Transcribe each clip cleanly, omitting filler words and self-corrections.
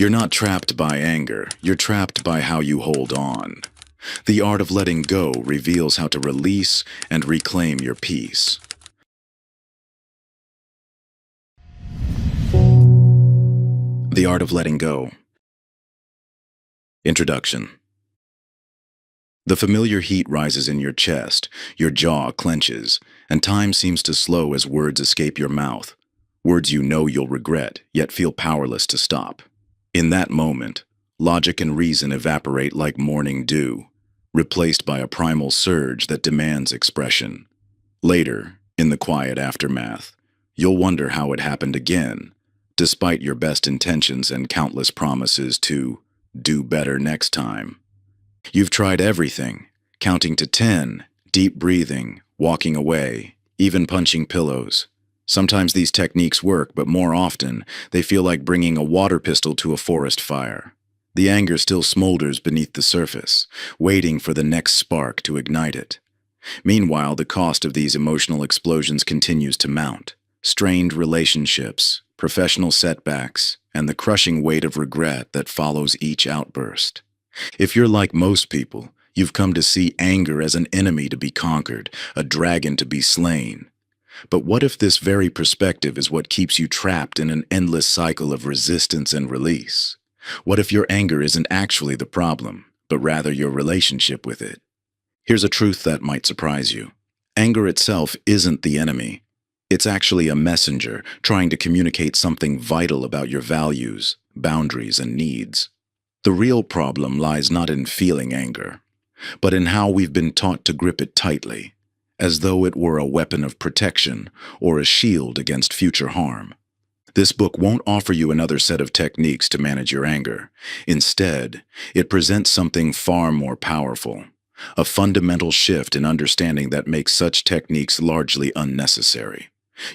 You're not trapped by anger, you're trapped by how you hold on. The art of letting go reveals how to release and reclaim your peace. The Art of Letting Go. Introduction. The familiar heat rises in your chest, your jaw clenches, and time seems to slow as words escape your mouth. Words you know you'll regret, yet feel powerless to stop. In that moment, logic and reason evaporate like morning dew, replaced by a primal surge that demands expression. Later, in the quiet aftermath, you'll wonder how it happened again, despite your best intentions and countless promises to do better next time. You've tried everything, counting to 10, deep breathing, walking away, even punching pillows. Sometimes these techniques work, but more often, they feel like bringing a water pistol to a forest fire. The anger still smolders beneath the surface, waiting for the next spark to ignite it. Meanwhile, the cost of these emotional explosions continues to mount. Strained relationships, professional setbacks, and the crushing weight of regret that follows each outburst. If you're like most people, you've come to see anger as an enemy to be conquered, a dragon to be slain. But what if this very perspective is what keeps you trapped in an endless cycle of resistance and release? What if your anger isn't actually the problem, but rather your relationship with it? Here's a truth that might surprise you. Anger itself isn't the enemy. It's actually a messenger trying to communicate something vital about your values, boundaries, and needs. The real problem lies not in feeling anger, but in how we've been taught to grip it tightly, as though it were a weapon of protection or a shield against future harm. This book won't offer you another set of techniques to manage your anger. Instead, it presents something far more powerful, a fundamental shift in understanding that makes such techniques largely unnecessary.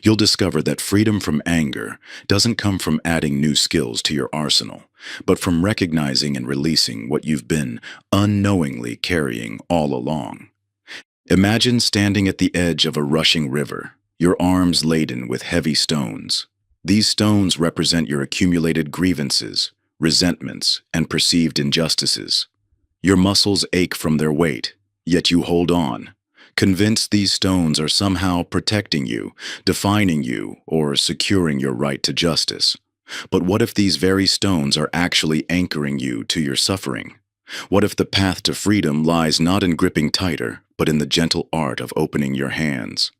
You'll discover that freedom from anger doesn't come from adding new skills to your arsenal, but from recognizing and releasing what you've been unknowingly carrying all along. Imagine standing at the edge of a rushing river, your arms laden with heavy stones. These stones represent your accumulated grievances, resentments, and perceived injustices. Your muscles ache from their weight, yet you hold on, convinced these stones are somehow protecting you, defining you, or securing your right to justice. But what if these very stones are actually anchoring you to your suffering? What if the path to freedom lies not in gripping tighter, but in the gentle art of opening your hands?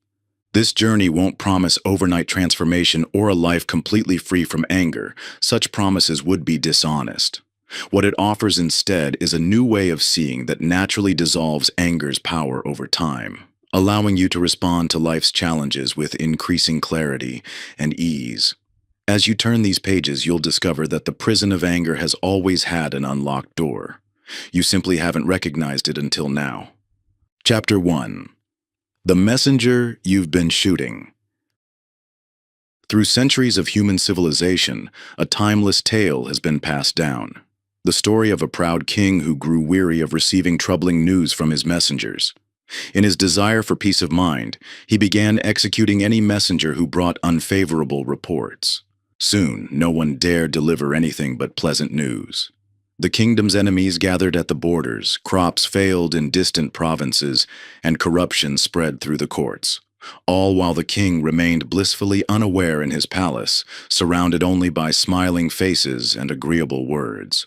This journey won't promise overnight transformation or a life completely free from anger. Such promises would be dishonest. What it offers instead is a new way of seeing that naturally dissolves anger's power over time, allowing you to respond to life's challenges with increasing clarity and ease. As you turn these pages, you'll discover that the prison of anger has always had an unlocked door. You simply haven't recognized it until now. Chapter 1. The Messenger You've Been Shooting. Through centuries of human civilization, a timeless tale has been passed down. The story of a proud king who grew weary of receiving troubling news from his messengers. In his desire for peace of mind, he began executing any messenger who brought unfavorable reports. Soon, no one dared deliver anything but pleasant news. The kingdom's enemies gathered at the borders, crops failed in distant provinces, and corruption spread through the courts, all while the king remained blissfully unaware in his palace, surrounded only by smiling faces and agreeable words.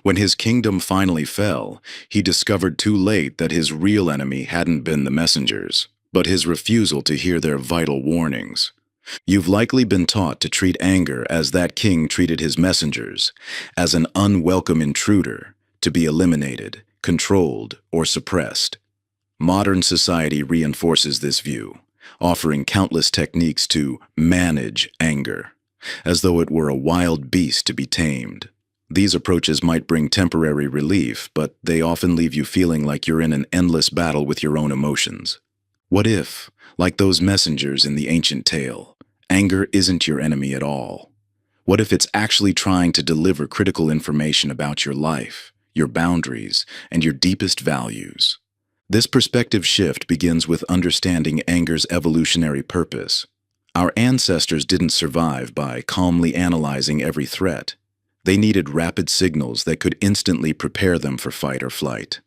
When his kingdom finally fell, he discovered too late that his real enemy hadn't been the messengers, but his refusal to hear their vital warnings. You've likely been taught to treat anger as that king treated his messengers, as an unwelcome intruder, to be eliminated, controlled, or suppressed. Modern society reinforces this view, offering countless techniques to manage anger, as though it were a wild beast to be tamed. These approaches might bring temporary relief, but they often leave you feeling like you're in an endless battle with your own emotions. What if, like those messengers in the ancient tale, anger isn't your enemy at all? What if it's actually trying to deliver critical information about your life, your boundaries, and your deepest values? This perspective shift begins with understanding anger's evolutionary purpose. Our ancestors didn't survive by calmly analyzing every threat. They needed rapid signals that could instantly prepare them for fight or flight.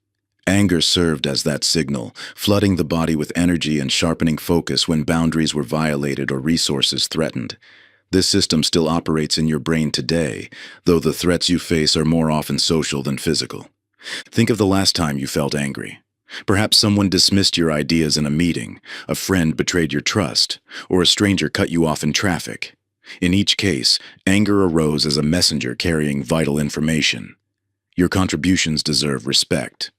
Anger served as that signal, flooding the body with energy and sharpening focus when boundaries were violated or resources threatened. This system still operates in your brain today, though the threats you face are more often social than physical. Think of the last time you felt angry. Perhaps someone dismissed your ideas in a meeting, a friend betrayed your trust, or a stranger cut you off in traffic. In each case, anger arose as a messenger carrying vital information. Your contributions deserve respect.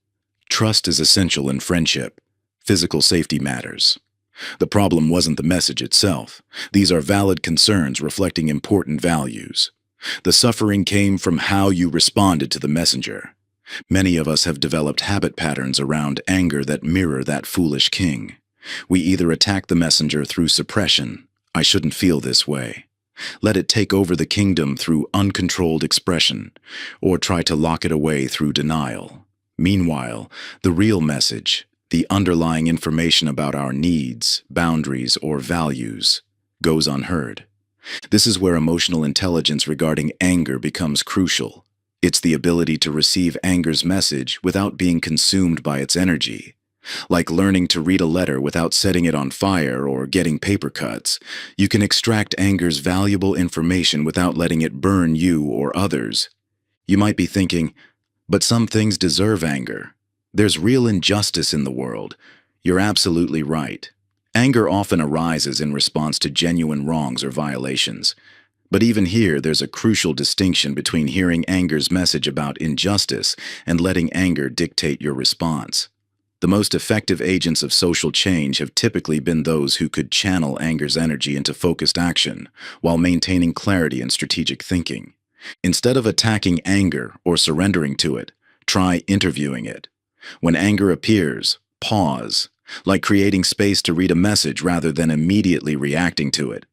Trust is essential in friendship. Physical safety matters. The problem wasn't the message itself. These are valid concerns reflecting important values. The suffering came from how you responded to the messenger. Many of us have developed habit patterns around anger that mirror that foolish king. We either attack the messenger through suppression, "I shouldn't feel this way," let it take over the kingdom through uncontrolled expression, or try to lock it away through denial. Meanwhile, the real message, the underlying information about our needs, boundaries, or values, goes unheard. This is where emotional intelligence regarding anger becomes crucial. It's the ability to receive anger's message without being consumed by its energy. Like learning to read a letter without setting it on fire or getting paper cuts, you can extract anger's valuable information without letting it burn you or others. You might be thinking, but some things deserve anger. There's real injustice in the world. You're absolutely right. Anger often arises in response to genuine wrongs or violations. But even here, there's a crucial distinction between hearing anger's message about injustice and letting anger dictate your response. The most effective agents of social change have typically been those who could channel anger's energy into focused action while maintaining clarity and strategic thinking. Instead of attacking anger or surrendering to it, try interviewing it. When anger appears, pause, like creating space to read a message rather than immediately reacting to it.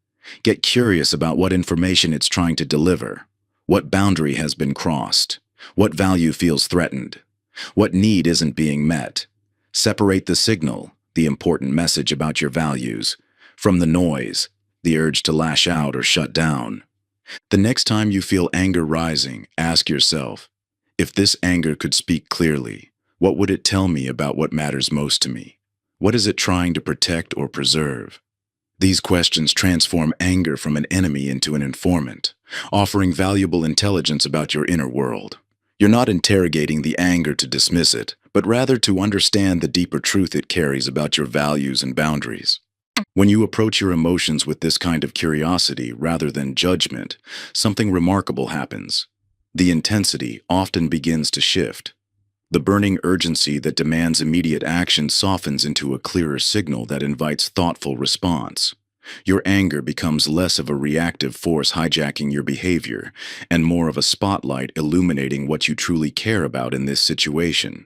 Get curious about what information it's trying to deliver. What boundary has been crossed? What value feels threatened? What need isn't being met? Separate the signal, the important message about your values, from the noise, the urge to lash out or shut down. The next time you feel anger rising, ask yourself, if this anger could speak clearly, what would it tell me about what matters most to me? What is it trying to protect or preserve? These questions transform anger from an enemy into an informant, offering valuable intelligence about your inner world. You're not interrogating the anger to dismiss it, but rather to understand the deeper truth it carries about your values and boundaries. When you approach your emotions with this kind of curiosity rather than judgment, something remarkable happens. The intensity often begins to shift. The burning urgency that demands immediate action softens into a clearer signal that invites thoughtful response. Your anger becomes less of a reactive force hijacking your behavior and more of a spotlight illuminating what you truly care about in this situation.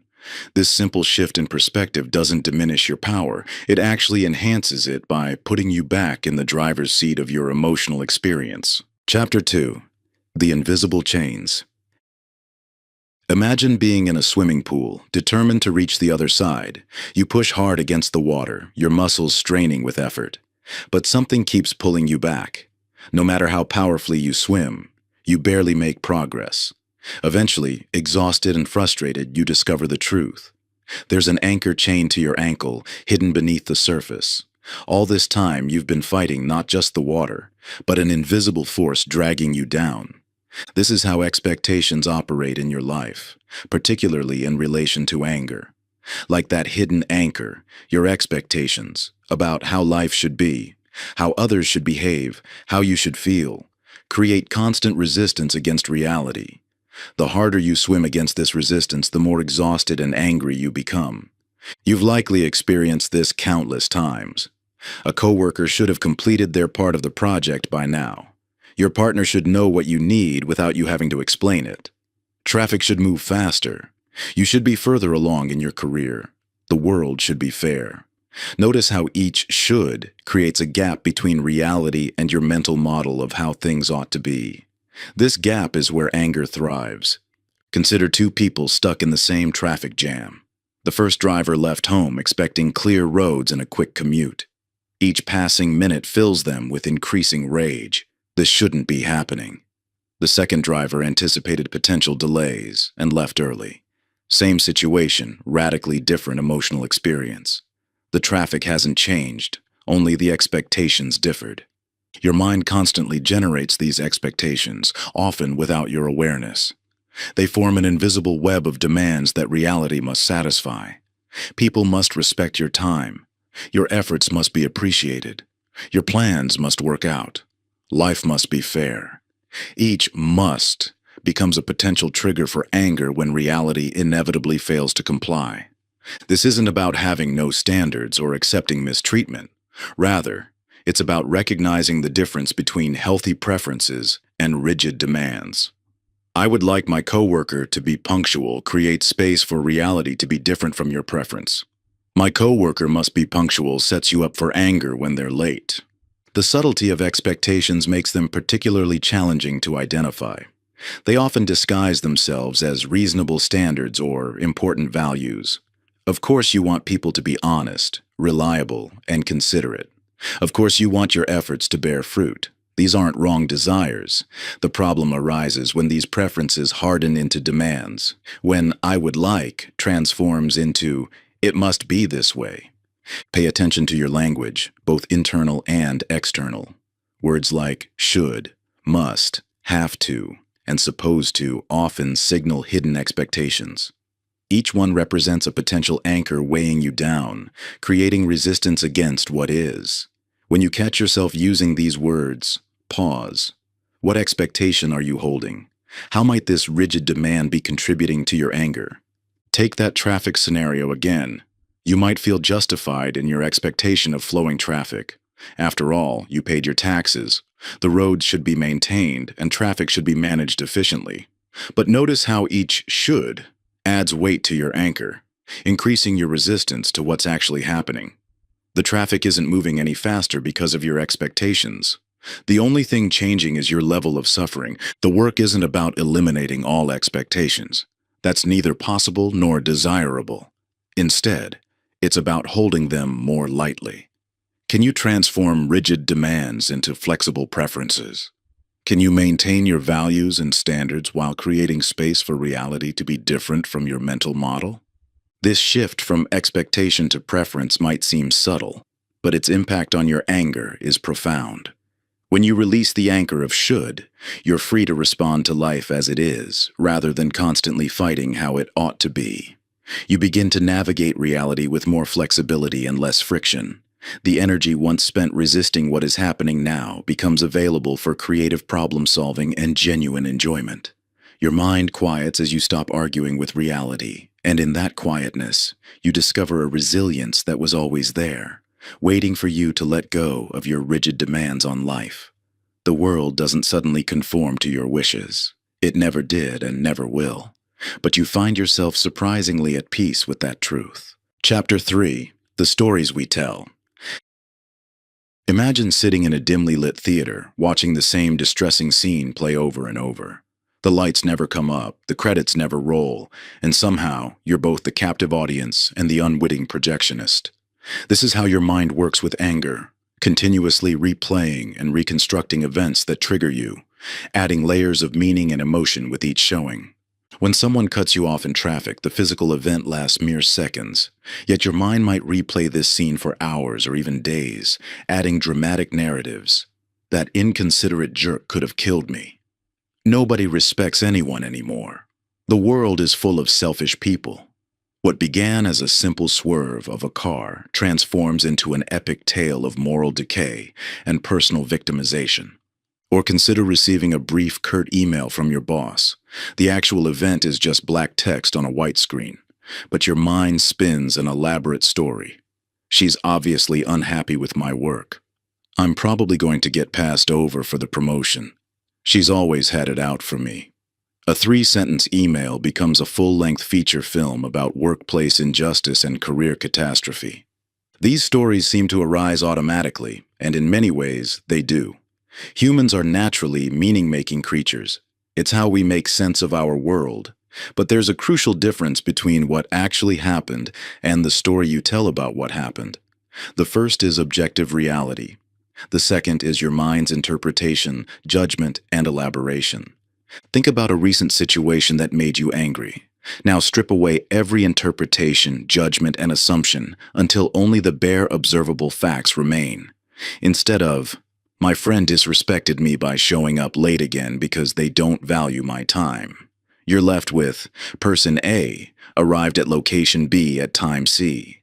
This simple shift in perspective doesn't diminish your power, it actually enhances it by putting you back in the driver's seat of your emotional experience. Chapter 2. The Invisible Chains. Imagine being in a swimming pool, determined to reach the other side. You push hard against the water, your muscles straining with effort. But something keeps pulling you back. No matter how powerfully you swim, you barely make progress. Eventually, exhausted and frustrated, you discover the truth. There's an anchor chained to your ankle, hidden beneath the surface. All this time, you've been fighting not just the water, but an invisible force dragging you down. This is how expectations operate in your life, particularly in relation to anger. Like that hidden anchor, your expectations about how life should be, how others should behave, how you should feel, create constant resistance against reality. The harder you swim against this resistance, the more exhausted and angry you become. You've likely experienced this countless times. A coworker should have completed their part of the project by now. Your partner should know what you need without you having to explain it. Traffic should move faster. You should be further along in your career. The world should be fair. Notice how each should creates a gap between reality and your mental model of how things ought to be. This gap is where anger thrives. Consider two people stuck in the same traffic jam. The first driver left home expecting clear roads and a quick commute. Each passing minute fills them with increasing rage. This shouldn't be happening. The second driver anticipated potential delays and left early. Same situation, radically different emotional experience. The traffic hasn't changed, only the expectations differed. Your mind constantly generates these expectations, often without your awareness. They form an invisible web of demands that reality must satisfy. People must respect your time. Your efforts must be appreciated. Your plans must work out. Life must be fair. Each must becomes a potential trigger for anger when reality inevitably fails to comply. This isn't about having no standards or accepting mistreatment. Rather, it's about recognizing the difference between healthy preferences and rigid demands. I would like my coworker to be punctual, create space for reality to be different from your preference. My coworker must be punctual sets you up for anger when they're late. The subtlety of expectations makes them particularly challenging to identify. They often disguise themselves as reasonable standards or important values. Of course, you want people to be honest, reliable, and considerate. Of course, you want your efforts to bear fruit. These aren't wrong desires. The problem arises when these preferences harden into demands, when "I would like" transforms into "it must be this way." Pay attention to your language, both internal and external. Words like should, must, have to, and supposed to often signal hidden expectations. Each one represents a potential anchor weighing you down, creating resistance against what is. When you catch yourself using these words, pause. What expectation are you holding? How might this rigid demand be contributing to your anger? Take that traffic scenario again. You might feel justified in your expectation of flowing traffic. After all, you paid your taxes. The roads should be maintained, and traffic should be managed efficiently. But notice how each should adds weight to your anchor, increasing your resistance to what's actually happening. The traffic isn't moving any faster because of your expectations. The only thing changing is your level of suffering. The work isn't about eliminating all expectations. That's neither possible nor desirable. Instead, it's about holding them more lightly. Can you transform rigid demands into flexible preferences? Can you maintain your values and standards while creating space for reality to be different from your mental model? This shift from expectation to preference might seem subtle, but its impact on your anger is profound. When you release the anchor of should, you're free to respond to life as it is, rather than constantly fighting how it ought to be. You begin to navigate reality with more flexibility and less friction. The energy once spent resisting what is happening now becomes available for creative problem-solving and genuine enjoyment. Your mind quiets as you stop arguing with reality, and in that quietness, you discover a resilience that was always there, waiting for you to let go of your rigid demands on life. The world doesn't suddenly conform to your wishes. It never did and never will. But you find yourself surprisingly at peace with that truth. Chapter 3. The Stories We Tell. Imagine sitting in a dimly lit theater, watching the same distressing scene play over and over. The lights never come up, the credits never roll, and somehow you're both the captive audience and the unwitting projectionist. This is how your mind works with anger, continuously replaying and reconstructing events that trigger you, adding layers of meaning and emotion with each showing. When someone cuts you off in traffic, the physical event lasts mere seconds, yet your mind might replay this scene for hours or even days, adding dramatic narratives. That inconsiderate jerk could have killed me. Nobody respects anyone anymore. The world is full of selfish people. What began as a simple swerve of a car transforms into an epic tale of moral decay and personal victimization. Or consider receiving a brief, curt email from your boss. The actual event is just black text on a white screen, but your mind spins an elaborate story. She's obviously unhappy with my work. I'm probably going to get passed over for the promotion. She's always had it out for me. A 3-sentence email becomes a full-length feature film about workplace injustice and career catastrophe. These stories seem to arise automatically, and in many ways, they do. Humans are naturally meaning-making creatures. It's how we make sense of our world. But there's a crucial difference between what actually happened and the story you tell about what happened. The first is objective reality. The second is your mind's interpretation, judgment, and elaboration. Think about a recent situation that made you angry. Now strip away every interpretation, judgment, and assumption until only the bare observable facts remain. Instead of, my friend disrespected me by showing up late again because they don't value my time, you're left with, person A arrived at location B at time C.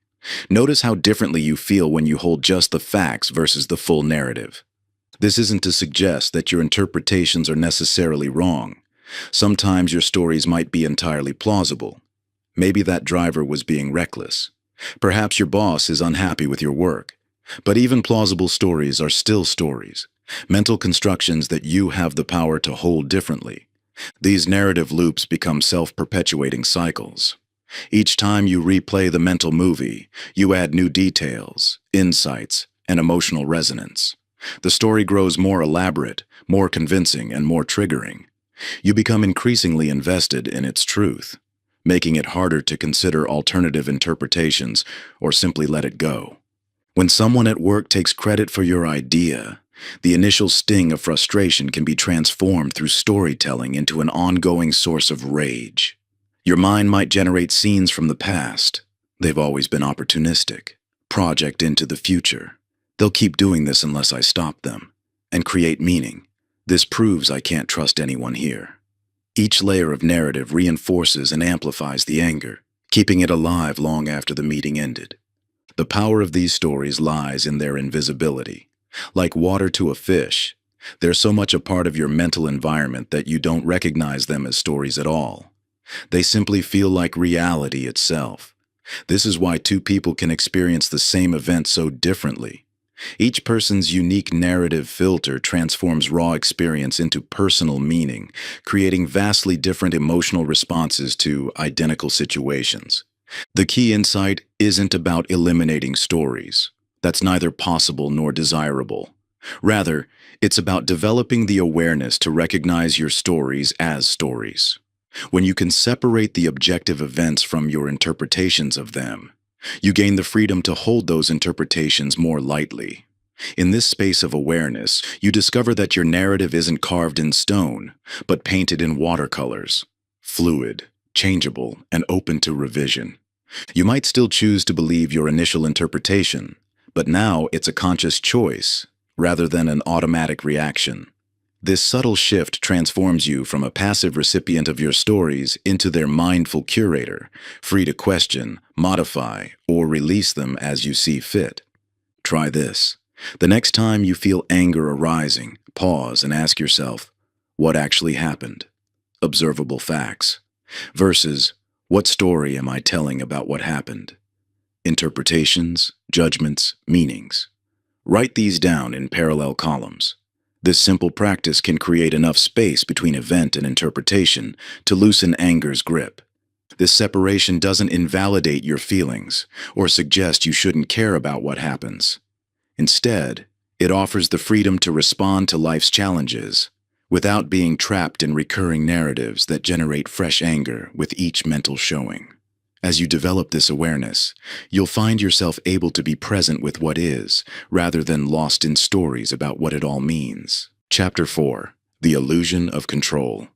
Notice how differently you feel when you hold just the facts versus the full narrative. This isn't to suggest that your interpretations are necessarily wrong. Sometimes your stories might be entirely plausible. Maybe that driver was being reckless. Perhaps your boss is unhappy with your work. But even plausible stories are still stories, mental constructions that you have the power to hold differently. These narrative loops become self-perpetuating cycles. Each time you replay the mental movie, you add new details, insights, and emotional resonance. The story grows more elaborate, more convincing, and more triggering. You become increasingly invested in its truth, making it harder to consider alternative interpretations or simply let it go. When someone at work takes credit for your idea, the initial sting of frustration can be transformed through storytelling into an ongoing source of rage. Your mind might generate scenes from the past. They've always been opportunistic. Project into the future. They'll keep doing this unless I stop them. And create meaning. This proves I can't trust anyone here. Each layer of narrative reinforces and amplifies the anger, keeping it alive long after the meeting ended. The power of these stories lies in their invisibility. Like water to a fish, they're so much a part of your mental environment that you don't recognize them as stories at all. They simply feel like reality itself. This is why two people can experience the same event so differently. Each person's unique narrative filter transforms raw experience into personal meaning, creating vastly different emotional responses to identical situations. The key insight isn't about eliminating stories. That's neither possible nor desirable. Rather, it's about developing the awareness to recognize your stories as stories. When you can separate the objective events from your interpretations of them, you gain the freedom to hold those interpretations more lightly. In this space of awareness, you discover that your narrative isn't carved in stone, but painted in watercolors, fluid, changeable, and open to revision. You might still choose to believe your initial interpretation, but now it's a conscious choice, rather than an automatic reaction. This subtle shift transforms you from a passive recipient of your stories into their mindful curator, free to question, modify, or release them as you see fit. Try this. The next time you feel anger arising, pause and ask yourself, what actually happened? Observable facts. Versus, what story am I telling about what happened? Interpretations, judgments, meanings. Write these down in parallel columns. This simple practice can create enough space between event and interpretation to loosen anger's grip. This separation doesn't invalidate your feelings or suggest you shouldn't care about what happens. Instead, it offers the freedom to respond to life's challenges without being trapped in recurring narratives that generate fresh anger with each mental showing. As you develop this awareness, you'll find yourself able to be present with what is, rather than lost in stories about what it all means. Chapter 4. The Illusion of Control.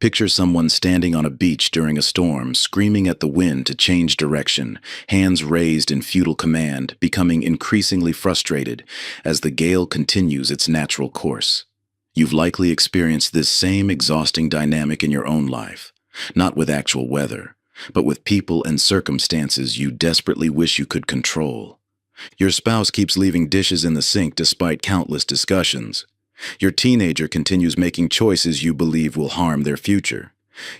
Picture someone standing on a beach during a storm, screaming at the wind to change direction, hands raised in futile command, becoming increasingly frustrated as the gale continues its natural course. You've likely experienced this same exhausting dynamic in your own life. Not with actual weather, but with people and circumstances you desperately wish you could control. Your spouse keeps leaving dishes in the sink despite countless discussions. Your teenager continues making choices you believe will harm their future.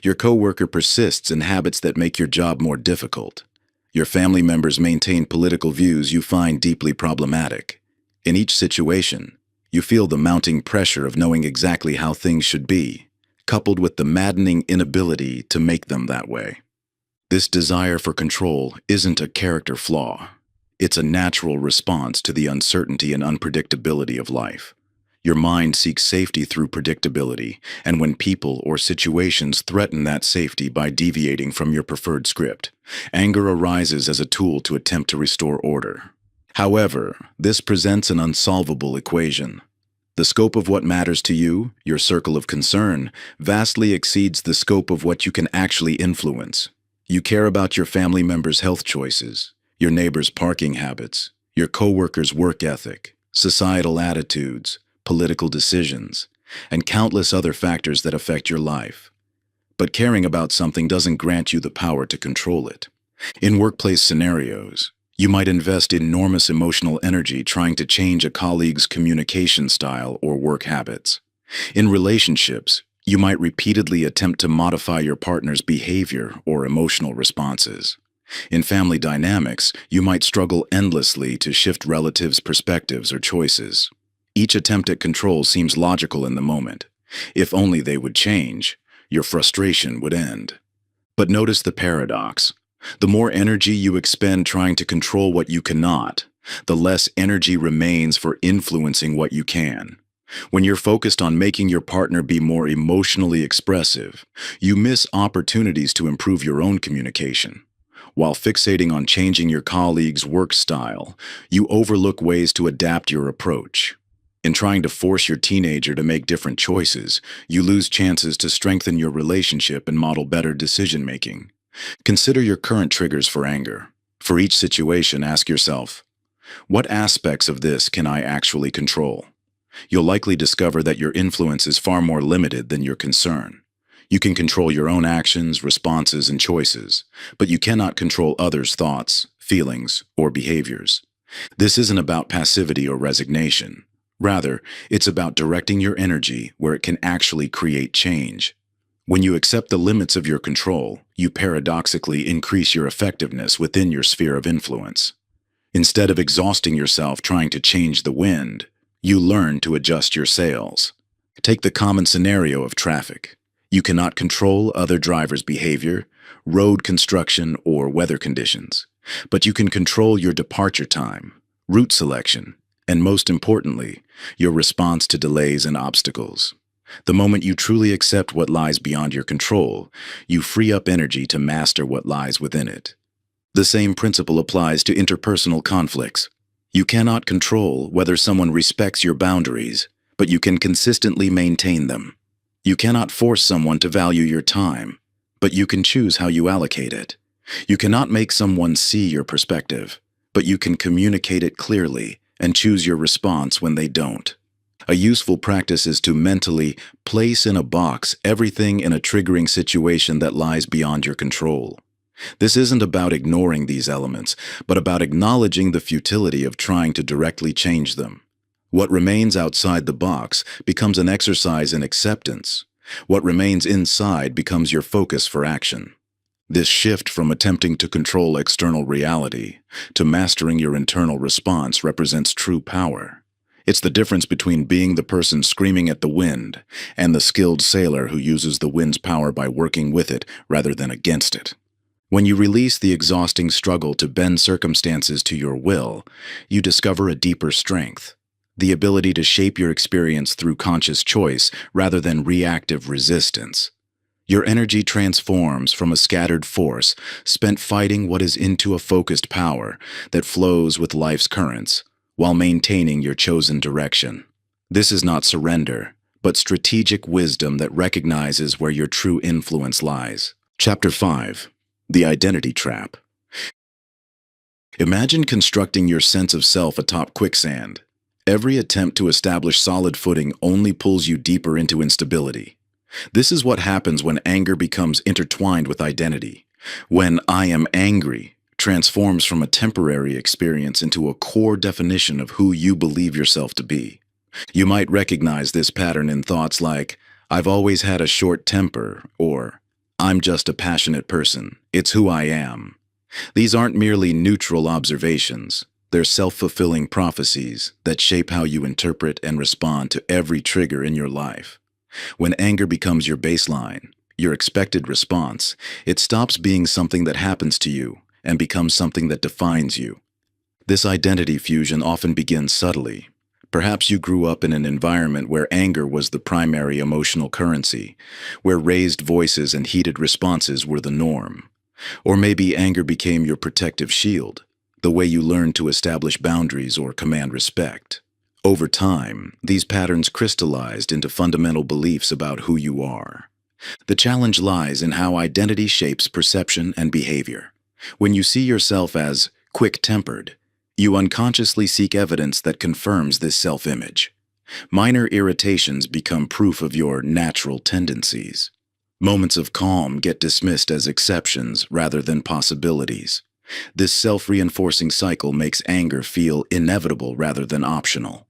Your coworker persists in habits that make your job more difficult. Your family members maintain political views you find deeply problematic. In each situation, you feel the mounting pressure of knowing exactly how things should be, coupled with the maddening inability to make them that way. This desire for control isn't a character flaw. It's a natural response to the uncertainty and unpredictability of life. Your mind seeks safety through predictability, and when people or situations threaten that safety by deviating from your preferred script, anger arises as a tool to attempt to restore order. However, this presents an unsolvable equation. The scope of what matters to you, your circle of concern, vastly exceeds the scope of what you can actually influence. You care about your family members' health choices, your neighbors' parking habits, your coworkers' work ethic, societal attitudes, political decisions, and countless other factors that affect your life. But caring about something doesn't grant you the power to control it. In workplace scenarios, you might invest enormous emotional energy trying to change a colleague's communication style or work habits. In relationships, you might repeatedly attempt to modify your partner's behavior or emotional responses. In family dynamics, you might struggle endlessly to shift relatives' perspectives or choices. Each attempt at control seems logical in the moment. If only they would change, your frustration would end. But notice the paradox. The more energy you expend trying to control what you cannot, the less energy remains for influencing what you can. When you're focused on making your partner be more emotionally expressive, you miss opportunities to improve your own communication. While fixating on changing your colleague's work style, you overlook ways to adapt your approach. In trying to force your teenager to make different choices, you lose chances to strengthen your relationship and model better decision-making. Consider your current triggers for anger. For each situation, ask yourself, what aspects of this can I actually control? You'll likely discover that your influence is far more limited than your concern. You can control your own actions, responses, and choices, but you cannot control others' thoughts, feelings, or behaviors. This isn't about passivity or resignation. Rather, it's about directing your energy where it can actually create change. When you accept the limits of your control, you paradoxically increase your effectiveness within your sphere of influence. Instead of exhausting yourself trying to change the wind, you learn to adjust your sails. Take the common scenario of traffic. You cannot control other drivers' behavior, road construction, or weather conditions, but you can control your departure time, route selection, and most importantly, your response to delays and obstacles. The moment you truly accept what lies beyond your control, you free up energy to master what lies within it. The same principle applies to interpersonal conflicts. You cannot control whether someone respects your boundaries, but you can consistently maintain them. You cannot force someone to value your time, but you can choose how you allocate it. You cannot make someone see your perspective, but you can communicate it clearly and choose your response when they don't. A useful practice is to mentally place in a box everything in a triggering situation that lies beyond your control. This isn't about ignoring these elements, but about acknowledging the futility of trying to directly change them. What remains outside the box becomes an exercise in acceptance. What remains inside becomes your focus for action. This shift from attempting to control external reality to mastering your internal response represents true power. It's the difference between being the person screaming at the wind and the skilled sailor who uses the wind's power by working with it rather than against it. When you release the exhausting struggle to bend circumstances to your will, you discover a deeper strength, the ability to shape your experience through conscious choice rather than reactive resistance. Your energy transforms from a scattered force spent fighting what is into a focused power that flows with life's currents, while maintaining your chosen direction. This is not surrender, but strategic wisdom that recognizes where your true influence lies. Chapter 5. The Identity Trap. Imagine constructing your sense of self atop quicksand. Every attempt to establish solid footing only pulls you deeper into instability. This is what happens when anger becomes intertwined with identity. When "I am angry" transforms from a temporary experience into a core definition of who you believe yourself to be. You might recognize this pattern in thoughts like, "I've always had a short temper," or "I'm just a passionate person. It's who I am." These aren't merely neutral observations. They're self-fulfilling prophecies that shape how you interpret and respond to every trigger in your life. When anger becomes your baseline, your expected response, it stops being something that happens to you and becomes something that defines you. This identity fusion often begins subtly. Perhaps you grew up in an environment where anger was the primary emotional currency, where raised voices and heated responses were the norm. Or maybe anger became your protective shield, the way you learned to establish boundaries or command respect. Over time, these patterns crystallized into fundamental beliefs about who you are. The challenge lies in how identity shapes perception and behavior. When you see yourself as quick-tempered, you unconsciously seek evidence that confirms this self-image. Minor irritations become proof of your natural tendencies. Moments of calm get dismissed as exceptions rather than possibilities. This self-reinforcing cycle makes anger feel inevitable rather than optional.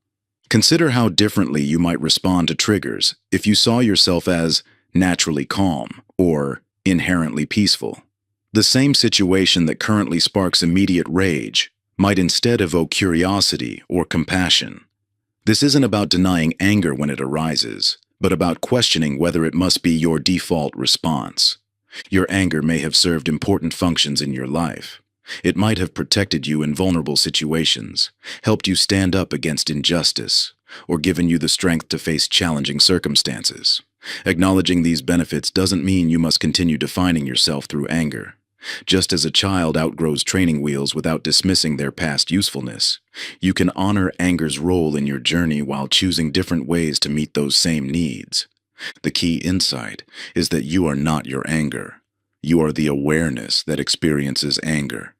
Consider how differently you might respond to triggers if you saw yourself as naturally calm or inherently peaceful. The same situation that currently sparks immediate rage might instead evoke curiosity or compassion. This isn't about denying anger when it arises, but about questioning whether it must be your default response. Your anger may have served important functions in your life. It might have protected you in vulnerable situations, helped you stand up against injustice, or given you the strength to face challenging circumstances. Acknowledging these benefits doesn't mean you must continue defining yourself through anger. Just as a child outgrows training wheels without dismissing their past usefulness, you can honor anger's role in your journey while choosing different ways to meet those same needs. The key insight is that you are not your anger. You are the awareness that experiences anger.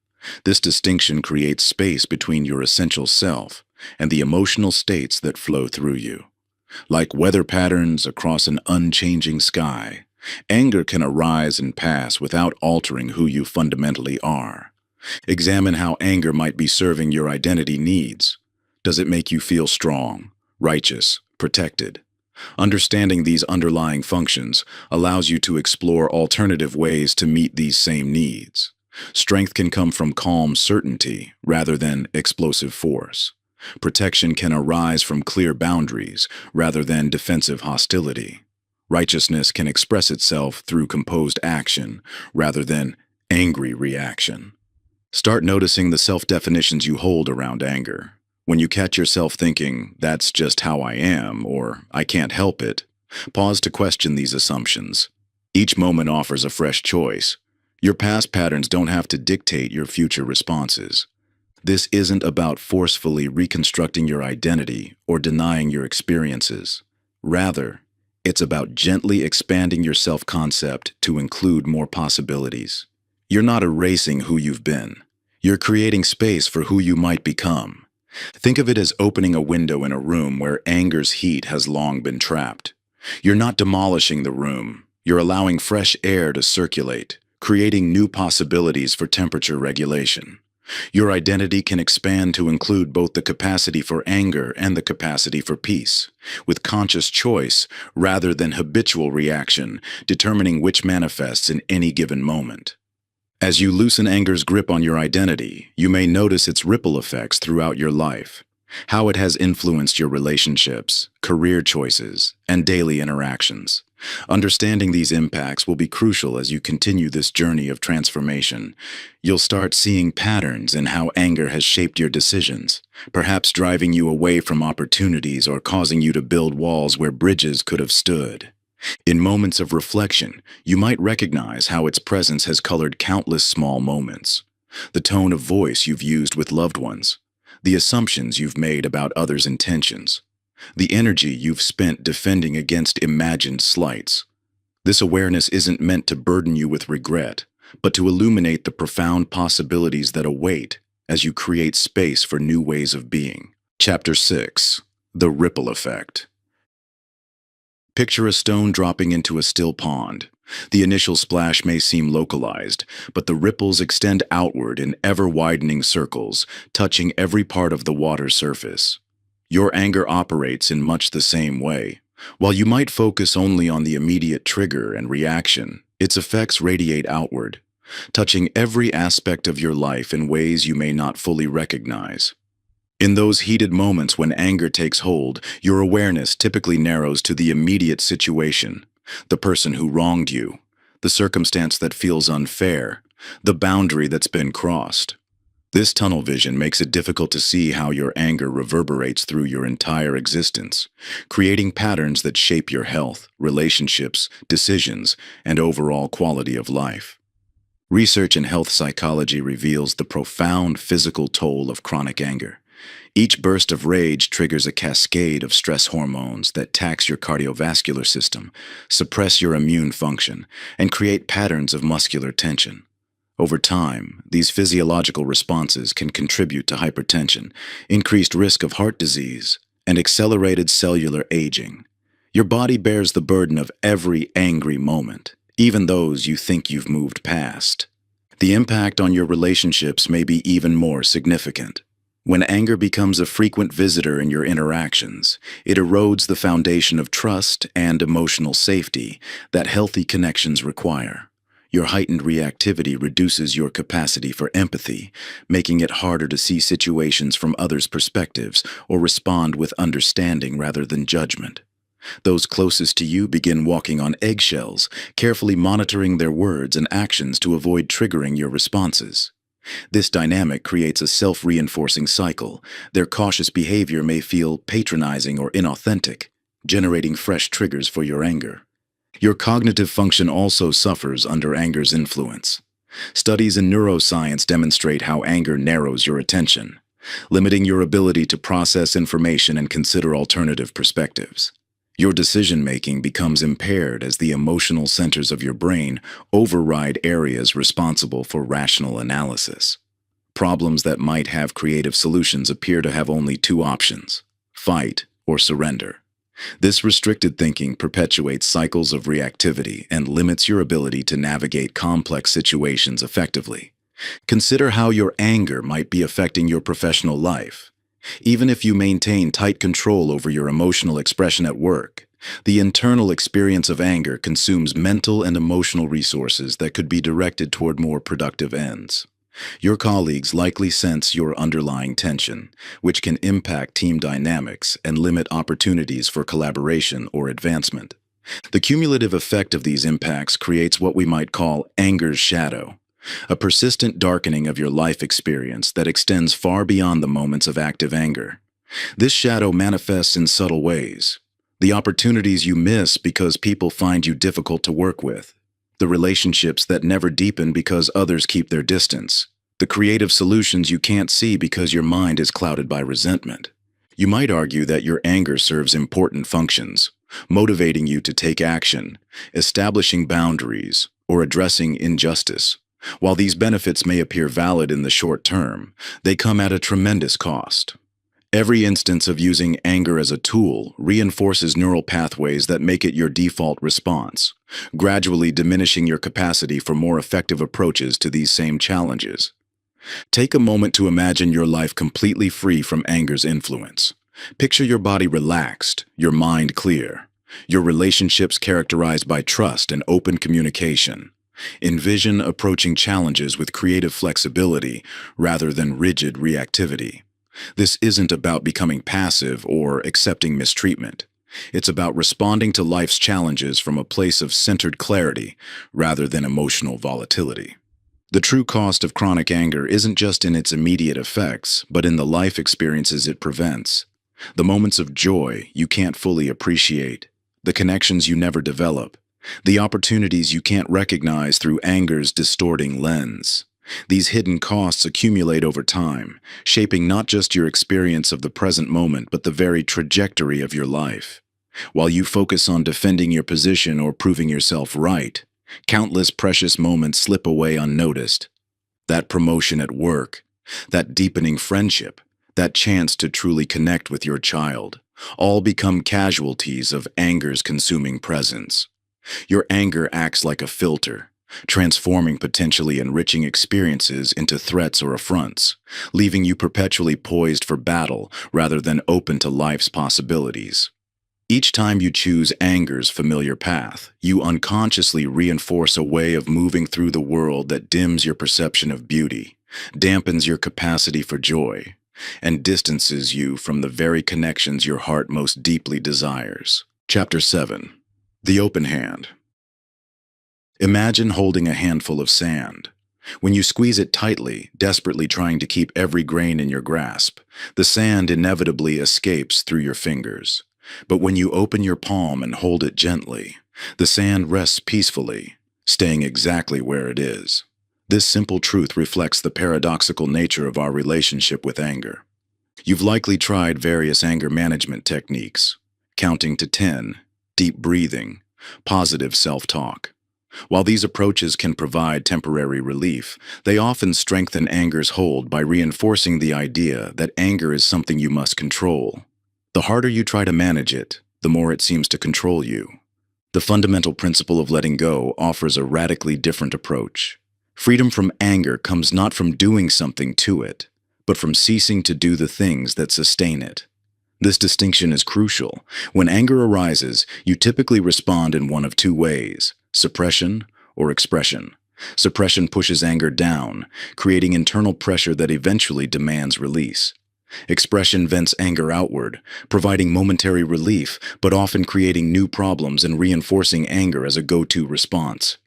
This distinction creates space between your essential self and the emotional states that flow through you. Like weather patterns across an unchanging sky, anger can arise and pass without altering who you fundamentally are. Examine how anger might be serving your identity needs. Does it make you feel strong, righteous, protected? Understanding these underlying functions allows you to explore alternative ways to meet these same needs. Strength can come from calm certainty rather than explosive force. Protection can arise from clear boundaries rather than defensive hostility. Righteousness can express itself through composed action rather than angry reaction. Start noticing the self-definitions you hold around anger. When you catch yourself thinking, "That's just how I am," or "I can't help it," pause to question these assumptions. Each moment offers a fresh choice. Your past patterns don't have to dictate your future responses. This isn't about forcefully reconstructing your identity or denying your experiences. Rather, it's about gently expanding your self-concept to include more possibilities. You're not erasing who you've been. You're creating space for who you might become. Think of it as opening a window in a room where anger's heat has long been trapped. You're not demolishing the room. You're allowing fresh air to circulate, creating new possibilities for temperature regulation. Your identity can expand to include both the capacity for anger and the capacity for peace, with conscious choice rather than habitual reaction, determining which manifests in any given moment. As you loosen anger's grip on your identity, you may notice its ripple effects throughout your life, how it has influenced your relationships, career choices, and daily interactions. Understanding these impacts will be crucial as you continue this journey of transformation. You'll start seeing patterns in how anger has shaped your decisions, perhaps driving you away from opportunities or causing you to build walls where bridges could have stood. In moments of reflection, you might recognize how its presence has colored countless small moments. The tone of voice you've used with loved ones, the assumptions you've made about others' intentions, the energy you've spent defending against imagined slights. This awareness isn't meant to burden you with regret, but to illuminate the profound possibilities that await as you create space for new ways of being. Chapter 6. The Ripple Effect. Picture a stone dropping into a still pond. The initial splash may seem localized, but the ripples extend outward in ever-widening circles, touching every part of the water's surface. Your anger operates in much the same way. While you might focus only on the immediate trigger and reaction, its effects radiate outward, touching every aspect of your life in ways you may not fully recognize. In those heated moments when anger takes hold, your awareness typically narrows to the immediate situation, the person who wronged you, the circumstance that feels unfair, the boundary that's been crossed. This tunnel vision makes it difficult to see how your anger reverberates through your entire existence, creating patterns that shape your health, relationships, decisions, and overall quality of life. Research in health psychology reveals the profound physical toll of chronic anger. Each burst of rage triggers a cascade of stress hormones that tax your cardiovascular system, suppress your immune function, and create patterns of muscular tension. Over time, these physiological responses can contribute to hypertension, increased risk of heart disease, and accelerated cellular aging. Your body bears the burden of every angry moment, even those you think you've moved past. The impact on your relationships may be even more significant. When anger becomes a frequent visitor in your interactions, it erodes the foundation of trust and emotional safety that healthy connections require. Your heightened reactivity reduces your capacity for empathy, making it harder to see situations from others' perspectives or respond with understanding rather than judgment. Those closest to you begin walking on eggshells, carefully monitoring their words and actions to avoid triggering your responses. This dynamic creates a self-reinforcing cycle. Their cautious behavior may feel patronizing or inauthentic, generating fresh triggers for your anger. Your cognitive function also suffers under anger's influence. Studies in neuroscience demonstrate how anger narrows your attention, limiting your ability to process information and consider alternative perspectives. Your decision-making becomes impaired as the emotional centers of your brain override areas responsible for rational analysis. Problems that might have creative solutions appear to have only two options: fight or surrender. This restricted thinking perpetuates cycles of reactivity and limits your ability to navigate complex situations effectively. Consider how your anger might be affecting your professional life. Even if you maintain tight control over your emotional expression at work, the internal experience of anger consumes mental and emotional resources that could be directed toward more productive ends. Your colleagues likely sense your underlying tension, which can impact team dynamics and limit opportunities for collaboration or advancement. The cumulative effect of these impacts creates what we might call anger's shadow, a persistent darkening of your life experience that extends far beyond the moments of active anger. This shadow manifests in subtle ways: the opportunities you miss because people find you difficult to work with, the relationships that never deepen because others keep their distance, the creative solutions you can't see because your mind is clouded by resentment. You might argue that your anger serves important functions, motivating you to take action, establishing boundaries, or addressing injustice. While these benefits may appear valid in the short term, they come at a tremendous cost. Every instance of using anger as a tool reinforces neural pathways that make it your default response, gradually diminishing your capacity for more effective approaches to these same challenges. Take a moment to imagine your life completely free from anger's influence. Picture your body relaxed, your mind clear, your relationships characterized by trust and open communication. Envision approaching challenges with creative flexibility rather than rigid reactivity. This isn't about becoming passive or accepting mistreatment. It's about responding to life's challenges from a place of centered clarity rather than emotional volatility. The true cost of chronic anger isn't just in its immediate effects, but in the life experiences it prevents. The moments of joy you can't fully appreciate, the connections you never develop, the opportunities you can't recognize through anger's distorting lens. These hidden costs accumulate over time, shaping not just your experience of the present moment but the very trajectory of your life. While you focus on defending your position or proving yourself right, countless precious moments slip away unnoticed. That promotion at work, that deepening friendship, that chance to truly connect with your child, all become casualties of anger's consuming presence. Your anger acts like a filter, transforming potentially enriching experiences into threats or affronts, leaving you perpetually poised for battle rather than open to life's possibilities. Each time you choose anger's familiar path, you unconsciously reinforce a way of moving through the world that dims your perception of beauty, dampens your capacity for joy, and distances you from the very connections your heart most deeply desires. Chapter 7. The Open Hand. Imagine holding a handful of sand. When you squeeze it tightly, desperately trying to keep every grain in your grasp, the sand inevitably escapes through your fingers. But when you open your palm and hold it gently, the sand rests peacefully, staying exactly where it is. This simple truth reflects the paradoxical nature of our relationship with anger. You've likely tried various anger management techniques: counting to 10, deep breathing, positive self-talk. While these approaches can provide temporary relief, they often strengthen anger's hold by reinforcing the idea that anger is something you must control. The harder you try to manage it, the more it seems to control you. The fundamental principle of letting go offers a radically different approach. Freedom from anger comes not from doing something to it, but from ceasing to do the things that sustain it. This distinction is crucial. When anger arises, you typically respond in one of two ways: suppression or expression. Suppression pushes anger down, creating internal pressure that eventually demands release. Expression vents anger outward, providing momentary relief, but often creating new problems and reinforcing anger as a go-to response.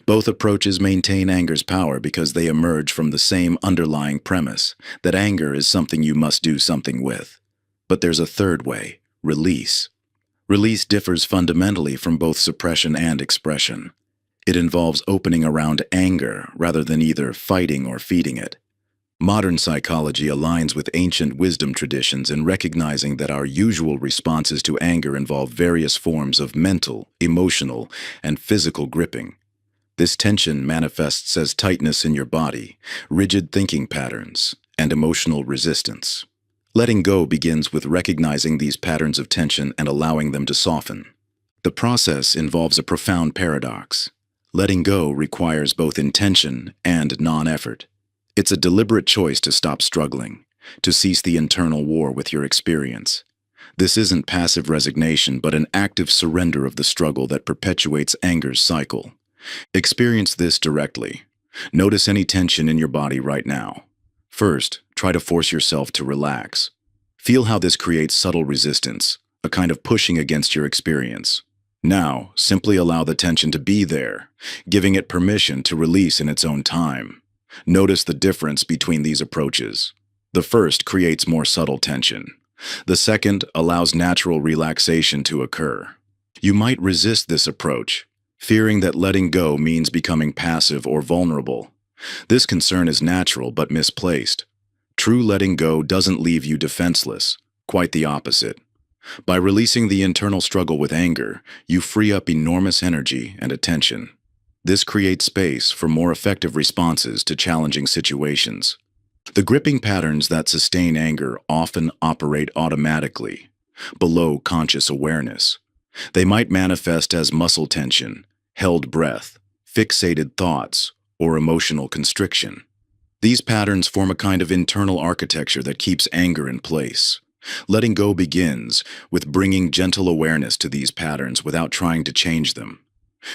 Both approaches maintain anger's power because they emerge from the same underlying premise, that anger is something you must do something with. But there's a third way: release. Release differs fundamentally from both suppression and expression. It involves opening around anger rather than either fighting or feeding it. Modern psychology aligns with ancient wisdom traditions in recognizing that our usual responses to anger involve various forms of mental, emotional, and physical gripping. This tension manifests as tightness in your body, rigid thinking patterns, and emotional resistance. Letting go begins with recognizing these patterns of tension and allowing them to soften. The process involves a profound paradox. Letting go requires both intention and non-effort. It's a deliberate choice to stop struggling, to cease the internal war with your experience. This isn't passive resignation, but an active surrender of the struggle that perpetuates anger's cycle. Experience this directly. Notice any tension in your body right now. First, try to force yourself to relax. Feel how this creates subtle resistance, a kind of pushing against your experience. Now, simply allow the tension to be there, giving it permission to release in its own time. Notice the difference between these approaches. The first creates more subtle tension. The second allows natural relaxation to occur. You might resist this approach, fearing that letting go means becoming passive or vulnerable. This concern is natural but misplaced. True letting go doesn't leave you defenseless, quite the opposite. By releasing the internal struggle with anger, you free up enormous energy and attention. This creates space for more effective responses to challenging situations. The gripping patterns that sustain anger often operate automatically, below conscious awareness. They might manifest as muscle tension, held breath, fixated thoughts, or emotional constriction. These patterns form a kind of internal architecture that keeps anger in place. Letting go begins with bringing gentle awareness to these patterns without trying to change them.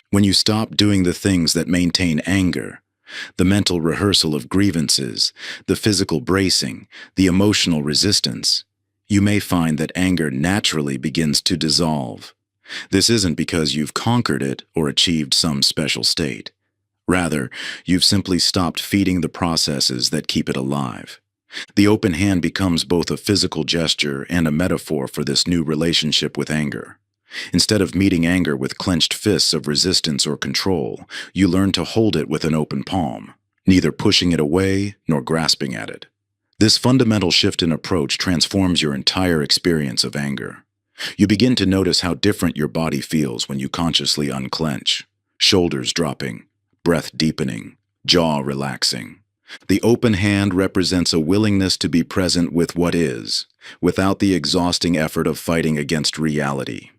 When you stop doing the things that maintain anger, the mental rehearsal of grievances, the physical bracing, the emotional resistance, you may find that anger naturally begins to dissolve. This isn't because you've conquered it or achieved some special state. Rather, you've simply stopped feeding the processes that keep it alive. The open hand becomes both a physical gesture and a metaphor for this new relationship with anger. Instead of meeting anger with clenched fists of resistance or control, you learn to hold it with an open palm, neither pushing it away nor grasping at it. This fundamental shift in approach transforms your entire experience of anger. You begin to notice how different your body feels when you consciously unclench, shoulders dropping, breath deepening, jaw relaxing. The open hand represents a willingness to be present with what is, without the exhausting effort of fighting against reality.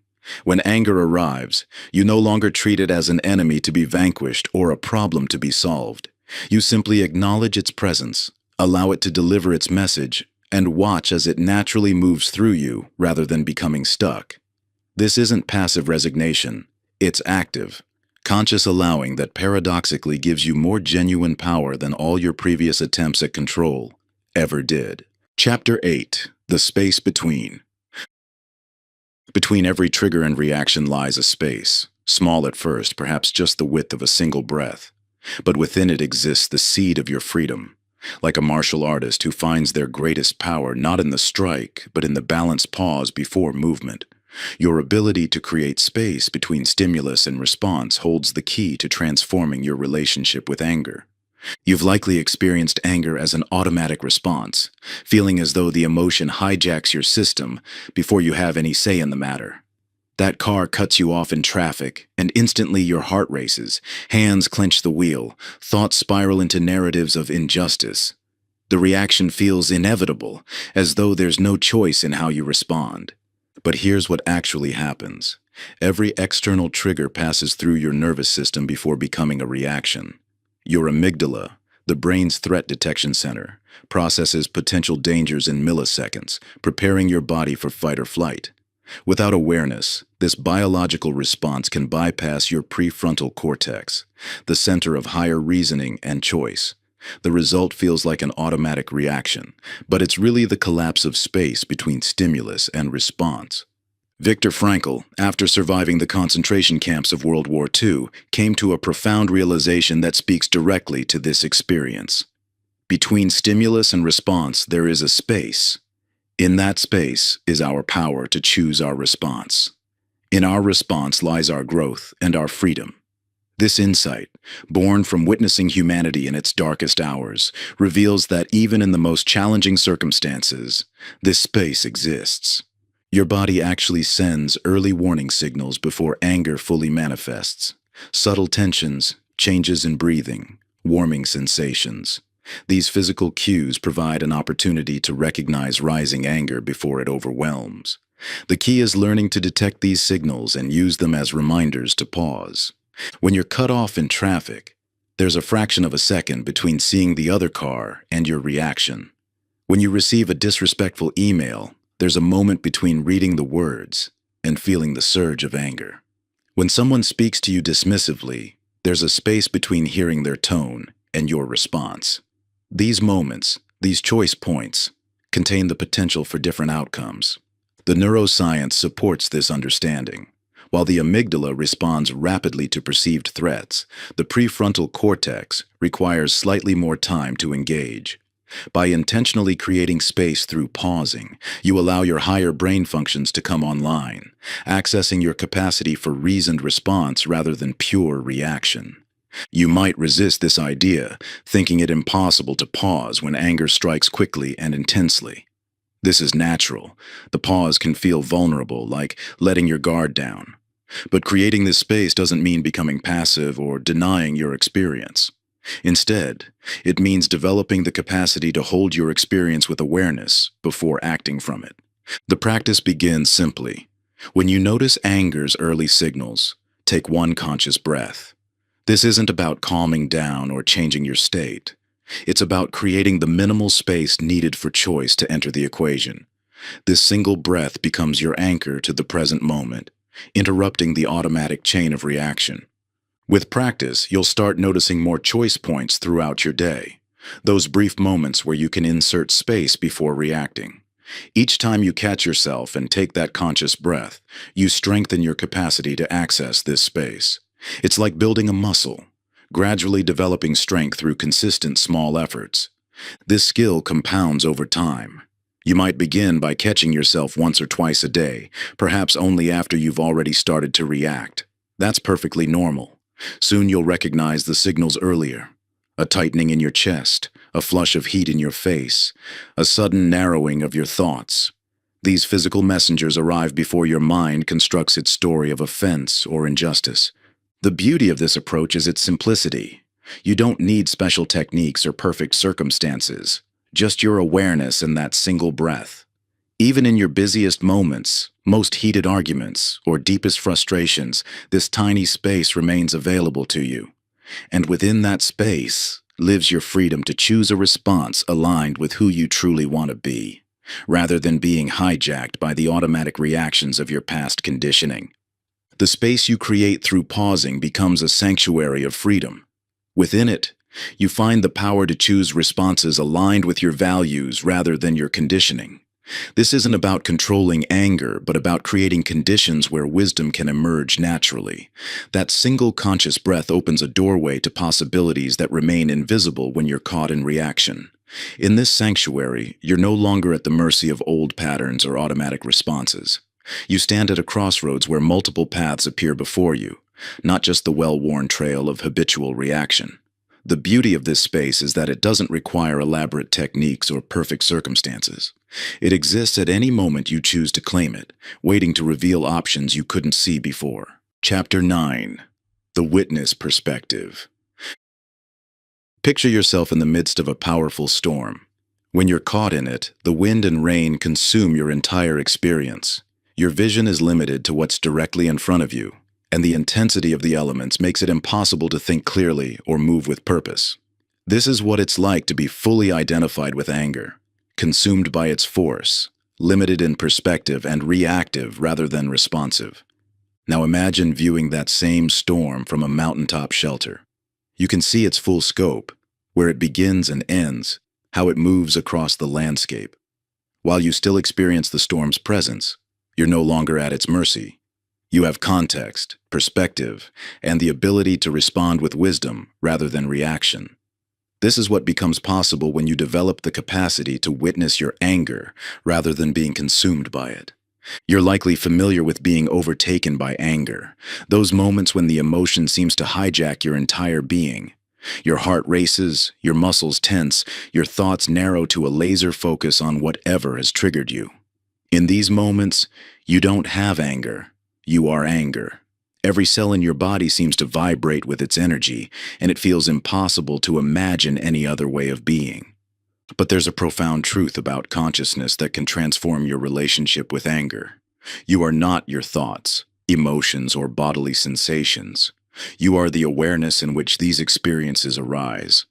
When anger arrives, you no longer treat it as an enemy to be vanquished or a problem to be solved. You simply acknowledge its presence, allow it to deliver its message, and watch as it naturally moves through you rather than becoming stuck. This isn't passive resignation, it's active, conscious allowing that paradoxically gives you more genuine power than all your previous attempts at control ever did. Chapter 8: The Space Between. Between every trigger and reaction lies a space, small at first, perhaps just the width of a single breath. But within it exists the seed of your freedom, like a martial artist who finds their greatest power not in the strike, but in the balanced pause before movement. Your ability to create space between stimulus and response holds the key to transforming your relationship with anger. You've likely experienced anger as an automatic response, feeling as though the emotion hijacks your system before you have any say in the matter. That car cuts you off in traffic, and instantly your heart races, hands clench the wheel, thoughts spiral into narratives of injustice. The reaction feels inevitable, as though there's no choice in how you respond. But here's what actually happens. Every external trigger passes through your nervous system before becoming a reaction. Your amygdala, the brain's threat detection center, processes potential dangers in milliseconds, preparing your body for fight or flight. Without awareness, this biological response can bypass your prefrontal cortex, the center of higher reasoning and choice. The result feels like an automatic reaction, but it's really the collapse of space between stimulus and response. Viktor Frankl, after surviving the concentration camps of World War II, came to a profound realization that speaks directly to this experience. Between stimulus and response, there is a space. In that space is our power to choose our response. In our response lies our growth and our freedom. This insight, born from witnessing humanity in its darkest hours, reveals that even in the most challenging circumstances, this space exists. Your body actually sends early warning signals before anger fully manifests. Subtle tensions, changes in breathing, warming sensations. These physical cues provide an opportunity to recognize rising anger before it overwhelms. The key is learning to detect these signals and use them as reminders to pause. When you're cut off in traffic, there's a fraction of a second between seeing the other car and your reaction. When you receive a disrespectful email, there's a moment between reading the words and feeling the surge of anger. When someone speaks to you dismissively, there's a space between hearing their tone and your response. These moments, these choice points, contain the potential for different outcomes. The neuroscience supports this understanding. While the amygdala responds rapidly to perceived threats, the prefrontal cortex requires slightly more time to engage. By intentionally creating space through pausing, you allow your higher brain functions to come online, accessing your capacity for reasoned response rather than pure reaction. You might resist this idea, thinking it impossible to pause when anger strikes quickly and intensely. This is natural. The pause can feel vulnerable, like letting your guard down. But creating this space doesn't mean becoming passive or denying your experience. Instead, it means developing the capacity to hold your experience with awareness before acting from it. The practice begins simply. When you notice anger's early signals, take one conscious breath. This isn't about calming down or changing your state. It's about creating the minimal space needed for choice to enter the equation. This single breath becomes your anchor to the present moment, interrupting the automatic chain of reaction. With practice, you'll start noticing more choice points throughout your day, those brief moments where you can insert space before reacting. Each time you catch yourself and take that conscious breath, you strengthen your capacity to access this space. It's like building a muscle, gradually developing strength through consistent small efforts. This skill compounds over time. You might begin by catching yourself once or twice a day, perhaps only after you've already started to react. That's perfectly normal. Soon you'll recognize the signals earlier. A tightening in your chest, a flush of heat in your face, a sudden narrowing of your thoughts. These physical messengers arrive before your mind constructs its story of offense or injustice. The beauty of this approach is its simplicity. You don't need special techniques or perfect circumstances, just your awareness and that single breath. Even in your busiest moments, most heated arguments, or deepest frustrations, this tiny space remains available to you. And within that space lives your freedom to choose a response aligned with who you truly want to be, rather than being hijacked by the automatic reactions of your past conditioning. The space you create through pausing becomes a sanctuary of freedom. Within it, you find the power to choose responses aligned with your values rather than your conditioning. This isn't about controlling anger, but about creating conditions where wisdom can emerge naturally. That single conscious breath opens a doorway to possibilities that remain invisible when you're caught in reaction. In this sanctuary, you're no longer at the mercy of old patterns or automatic responses. You stand at a crossroads where multiple paths appear before you, not just the well-worn trail of habitual reaction. The beauty of this space is that it doesn't require elaborate techniques or perfect circumstances. It exists at any moment you choose to claim it, waiting to reveal options you couldn't see before. Chapter 9. The Witness Perspective. Picture yourself in the midst of a powerful storm. When you're caught in it, the wind and rain consume your entire experience. Your vision is limited to what's directly in front of you, and the intensity of the elements makes it impossible to think clearly or move with purpose. This is what it's like to be fully identified with anger, consumed by its force, limited in perspective and reactive rather than responsive. Now imagine viewing that same storm from a mountaintop shelter. You can see its full scope, where it begins and ends, how it moves across the landscape. While you still experience the storm's presence, you're no longer at its mercy. You have context, perspective, and the ability to respond with wisdom rather than reaction. This is what becomes possible when you develop the capacity to witness your anger rather than being consumed by it. You're likely familiar with being overtaken by anger, those moments when the emotion seems to hijack your entire being. Your heart races, your muscles tense, your thoughts narrow to a laser focus on whatever has triggered you. In these moments, you don't have anger. You are anger. Every cell in your body seems to vibrate with its energy, and it feels impossible to imagine any other way of being. But there's a profound truth about consciousness that can transform your relationship with anger. You are not your thoughts, emotions, or bodily sensations. You are the awareness in which these experiences arise.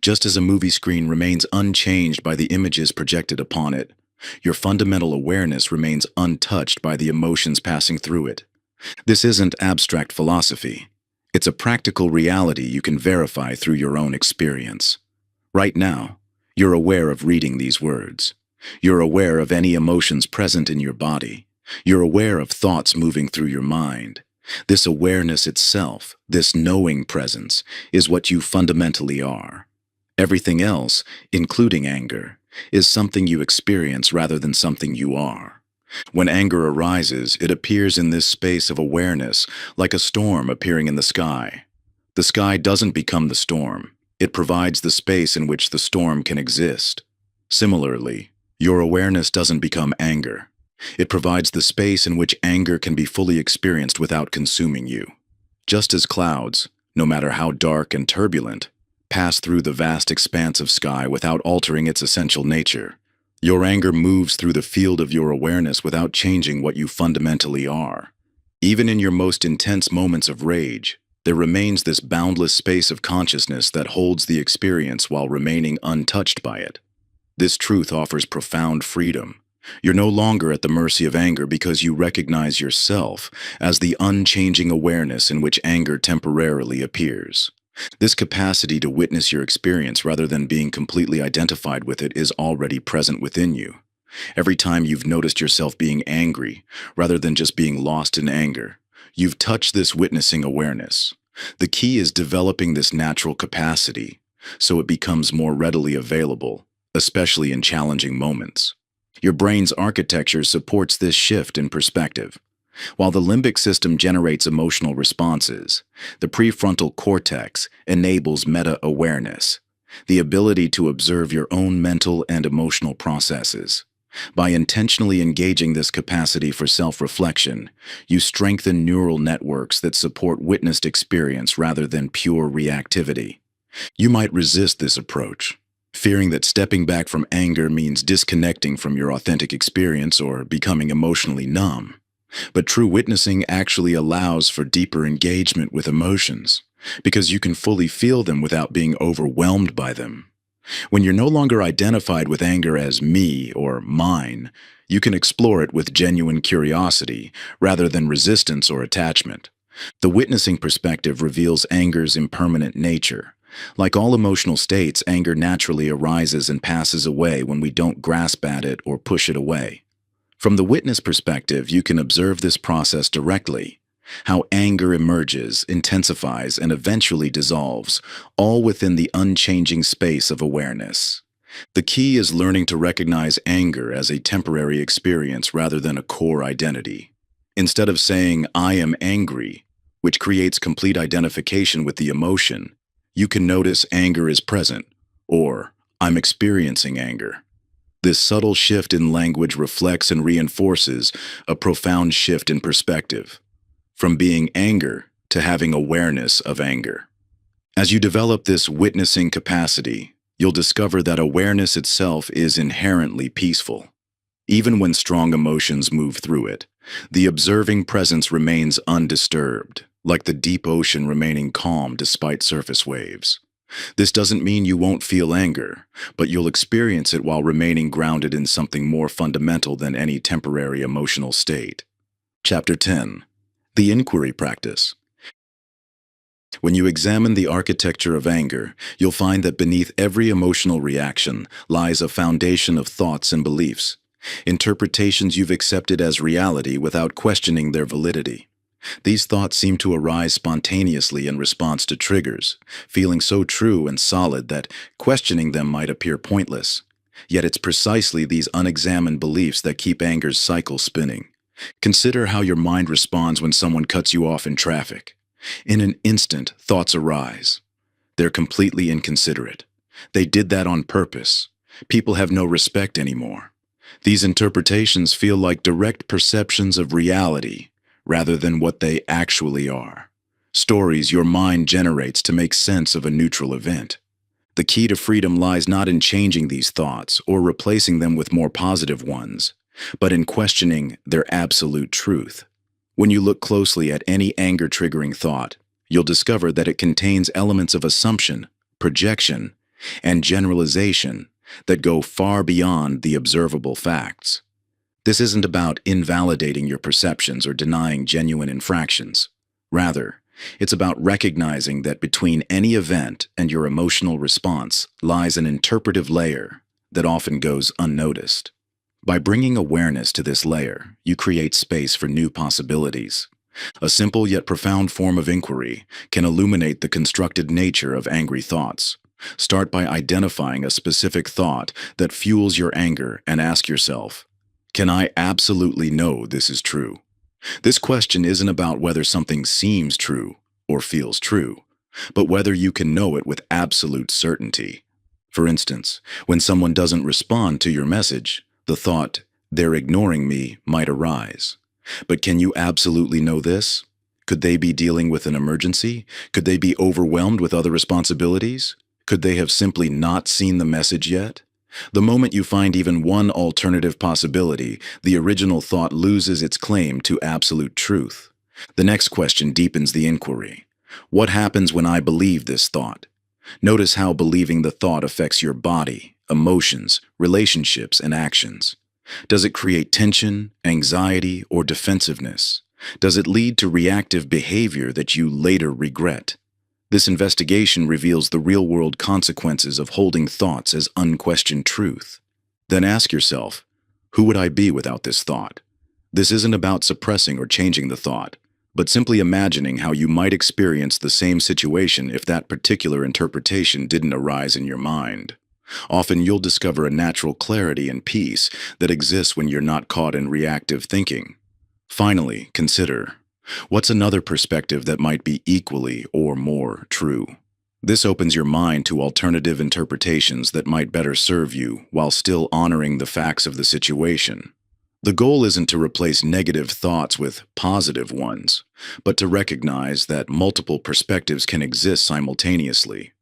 Just as a movie screen remains unchanged by the images projected upon it, your fundamental awareness remains untouched by the emotions passing through it. This isn't abstract philosophy. It's a practical reality you can verify through your own experience. Right now, you're aware of reading these words. You're aware of any emotions present in your body. You're aware of thoughts moving through your mind. This awareness itself, this knowing presence, is what you fundamentally are. Everything else, including anger, is something you experience rather than something you are. When anger arises, it appears in this space of awareness, like a storm appearing in the sky. The sky doesn't become the storm. It provides the space in which the storm can exist. Similarly, your awareness doesn't become anger. It provides the space in which anger can be fully experienced without consuming you. Just as clouds, no matter how dark and turbulent, pass through the vast expanse of sky without altering its essential nature, your anger moves through the field of your awareness without changing what you fundamentally are. Even in your most intense moments of rage, there remains this boundless space of consciousness that holds the experience while remaining untouched by it. This truth offers profound freedom. You're no longer at the mercy of anger because you recognize yourself as the unchanging awareness in which anger temporarily appears. This capacity to witness your experience rather than being completely identified with it is already present within you. Every time you've noticed yourself being angry, rather than just being lost in anger, you've touched this witnessing awareness. The key is developing this natural capacity, so it becomes more readily available, especially in challenging moments. Your brain's architecture supports this shift in perspective. While the limbic system generates emotional responses, the prefrontal cortex enables meta-awareness, the ability to observe your own mental and emotional processes. By intentionally engaging this capacity for self-reflection, you strengthen neural networks that support witnessed experience rather than pure reactivity. You might resist this approach, fearing that stepping back from anger means disconnecting from your authentic experience or becoming emotionally numb. But true witnessing actually allows for deeper engagement with emotions, because you can fully feel them without being overwhelmed by them. When you're no longer identified with anger as me or mine, you can explore it with genuine curiosity rather than resistance or attachment. The witnessing perspective reveals anger's impermanent nature. Like all emotional states, anger naturally arises and passes away when we don't grasp at it or push it away. From the witness perspective, you can observe this process directly, how anger emerges, intensifies, and eventually dissolves, all within the unchanging space of awareness. The key is learning to recognize anger as a temporary experience rather than a core identity. Instead of saying, "I am angry," which creates complete identification with the emotion, You can notice anger is present, or I'm experiencing anger. This subtle shift in language reflects and reinforces a profound shift in perspective, from being anger to having awareness of anger. As you develop this witnessing capacity, you'll discover that awareness itself is inherently peaceful. Even when strong emotions move through it, the observing presence remains undisturbed, like the deep ocean remaining calm despite surface waves. This doesn't mean you won't feel anger, but you'll experience it while remaining grounded in something more fundamental than any temporary emotional state. Chapter 10. The Inquiry Practice. When you examine the architecture of anger, you'll find that beneath every emotional reaction lies a foundation of thoughts and beliefs, interpretations you've accepted as reality without questioning their validity. These thoughts seem to arise spontaneously in response to triggers, feeling so true and solid that questioning them might appear pointless. Yet it's precisely these unexamined beliefs that keep anger's cycle spinning. Consider how your mind responds when someone cuts you off in traffic. In an instant, thoughts arise. They're completely inconsiderate. They did that on purpose. People have no respect anymore. These interpretations feel like direct perceptions of reality, rather than what they actually are. Stories your mind generates to make sense of a neutral event. The key to freedom lies not in changing these thoughts or replacing them with more positive ones, but in questioning their absolute truth. When you look closely at any anger-triggering thought, you'll discover that it contains elements of assumption, projection, and generalization that go far beyond the observable facts. This isn't about invalidating your perceptions or denying genuine infractions. Rather, it's about recognizing that between any event and your emotional response lies an interpretive layer that often goes unnoticed. By bringing awareness to this layer, you create space for new possibilities. A simple yet profound form of inquiry can illuminate the constructed nature of angry thoughts. Start by identifying a specific thought that fuels your anger and ask yourself, can I absolutely know this is true? This question isn't about whether something seems true or feels true, but whether you can know it with absolute certainty. For instance, when someone doesn't respond to your message, the thought, they're ignoring me, might arise. But can you absolutely know this? Could they be dealing with an emergency? Could they be overwhelmed with other responsibilities? Could they have simply not seen the message yet? The moment you find even one alternative possibility, the original thought loses its claim to absolute truth. The next question deepens the inquiry. What happens when I believe this thought? Notice how believing the thought affects your body, emotions, relationships, and actions. Does it create tension, anxiety, or defensiveness? Does it lead to reactive behavior that you later regret? This investigation reveals the real-world consequences of holding thoughts as unquestioned truth. Then ask yourself, who would I be without this thought? This isn't about suppressing or changing the thought, but simply imagining how you might experience the same situation if that particular interpretation didn't arise in your mind. Often you'll discover a natural clarity and peace that exists when you're not caught in reactive thinking. Finally, consider, what's another perspective that might be equally or more true? This opens your mind to alternative interpretations that might better serve you while still honoring the facts of the situation. The goal isn't to replace negative thoughts with positive ones, but to recognize that multiple perspectives can exist simultaneously.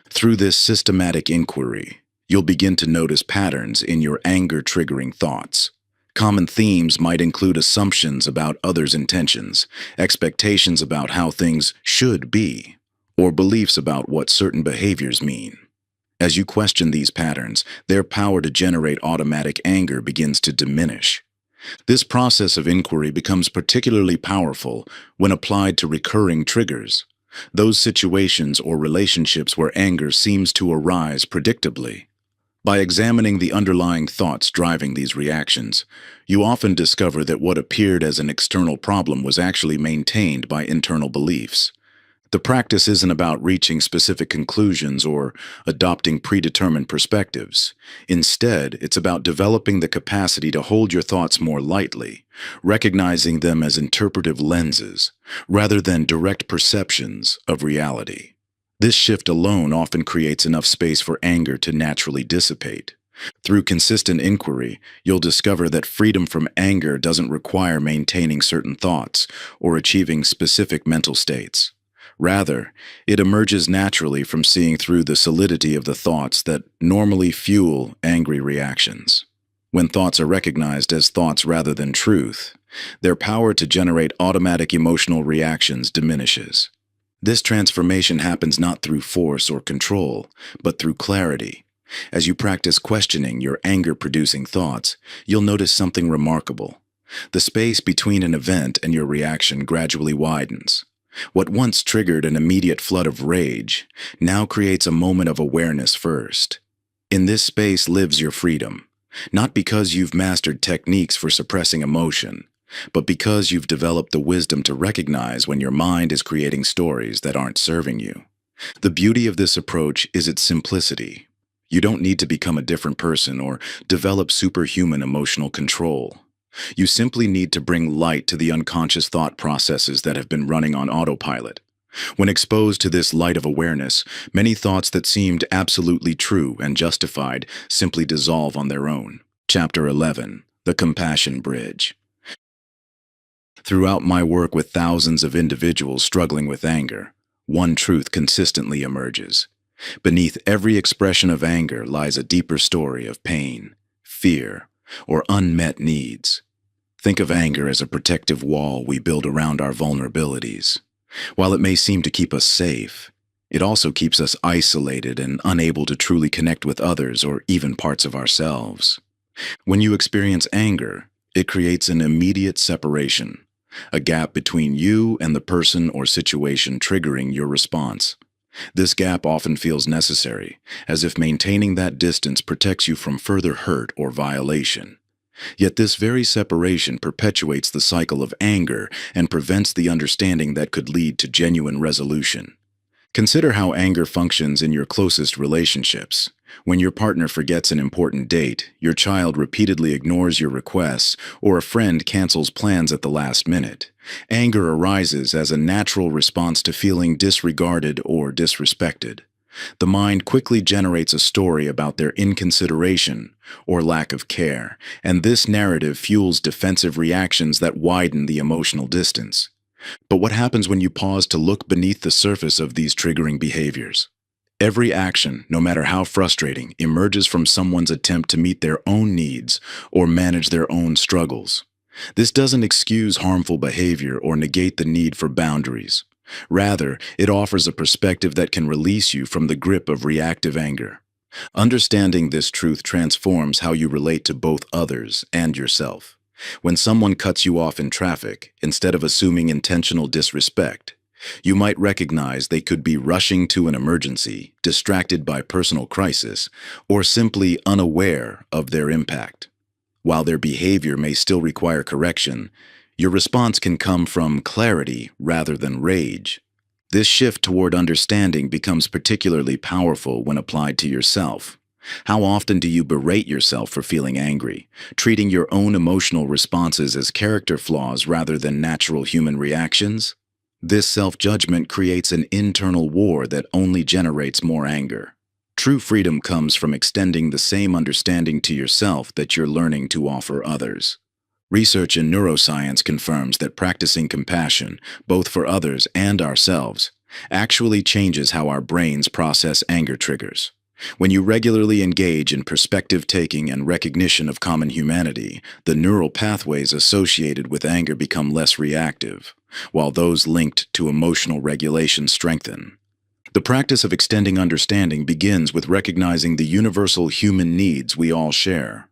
Through this systematic inquiry, you'll begin to notice patterns in your anger-triggering thoughts. Common themes might include assumptions about others' intentions, expectations about how things should be, or beliefs about what certain behaviors mean. As you question these patterns, their power to generate automatic anger begins to diminish. This process of inquiry becomes particularly powerful when applied to recurring triggers, those situations or relationships where anger seems to arise predictably. By examining the underlying thoughts driving these reactions, you often discover that what appeared as an external problem was actually maintained by internal beliefs. The practice isn't about reaching specific conclusions or adopting predetermined perspectives. Instead, it's about developing the capacity to hold your thoughts more lightly, recognizing them as interpretive lenses, rather than direct perceptions of reality. This shift alone often creates enough space for anger to naturally dissipate. Through consistent inquiry, you'll discover that freedom from anger doesn't require maintaining certain thoughts or achieving specific mental states. Rather, it emerges naturally from seeing through the solidity of the thoughts that normally fuel angry reactions. When thoughts are recognized as thoughts rather than truth, their power to generate automatic emotional reactions diminishes. This transformation happens not through force or control, but through clarity. As you practice questioning your anger-producing thoughts, you'll notice something remarkable. The space between an event and your reaction gradually widens. What once triggered an immediate flood of rage now creates a moment of awareness first. In this space lives your freedom, not because you've mastered techniques for suppressing emotion, but because you've developed the wisdom to recognize when your mind is creating stories that aren't serving you. The beauty of this approach is its simplicity. You don't need to become a different person or develop superhuman emotional control. You simply need to bring light to the unconscious thought processes that have been running on autopilot. When exposed to this light of awareness, many thoughts that seemed absolutely true and justified simply dissolve on their own. Chapter 11. The Compassion Bridge. Throughout my work with thousands of individuals struggling with anger, one truth consistently emerges. Beneath every expression of anger lies a deeper story of pain, fear, or unmet needs. Think of anger as a protective wall we build around our vulnerabilities. While it may seem to keep us safe, it also keeps us isolated and unable to truly connect with others or even parts of ourselves. When you experience anger, it creates an immediate separation, a gap between you and the person or situation triggering your response. This gap often feels necessary, as if maintaining that distance protects you from further hurt or violation. Yet this very separation perpetuates the cycle of anger and prevents the understanding that could lead to genuine resolution. Consider how anger functions in your closest relationships. When your partner forgets an important date, your child repeatedly ignores your requests, or a friend cancels plans at the last minute, anger arises as a natural response to feeling disregarded or disrespected. The mind quickly generates a story about their inconsideration or lack of care, and this narrative fuels defensive reactions that widen the emotional distance. But what happens when you pause to look beneath the surface of these triggering behaviors? Every action, no matter how frustrating, emerges from someone's attempt to meet their own needs or manage their own struggles. This doesn't excuse harmful behavior or negate the need for boundaries. Rather, it offers a perspective that can release you from the grip of reactive anger. Understanding this truth transforms how you relate to both others and yourself. When someone cuts you off in traffic, instead of assuming intentional disrespect, you might recognize they could be rushing to an emergency, distracted by personal crisis, or simply unaware of their impact. While their behavior may still require correction, your response can come from clarity rather than rage. This shift toward understanding becomes particularly powerful when applied to yourself. How often do you berate yourself for feeling angry, treating your own emotional responses as character flaws rather than natural human reactions? This self-judgment creates an internal war that only generates more anger. True freedom comes from extending the same understanding to yourself that you're learning to offer others. Research in neuroscience confirms that practicing compassion, both for others and ourselves, actually changes how our brains process anger triggers. When you regularly engage in perspective-taking and recognition of common humanity, the neural pathways associated with anger become less reactive, while those linked to emotional regulation strengthen. The practice of extending understanding begins with recognizing the universal human needs we all share.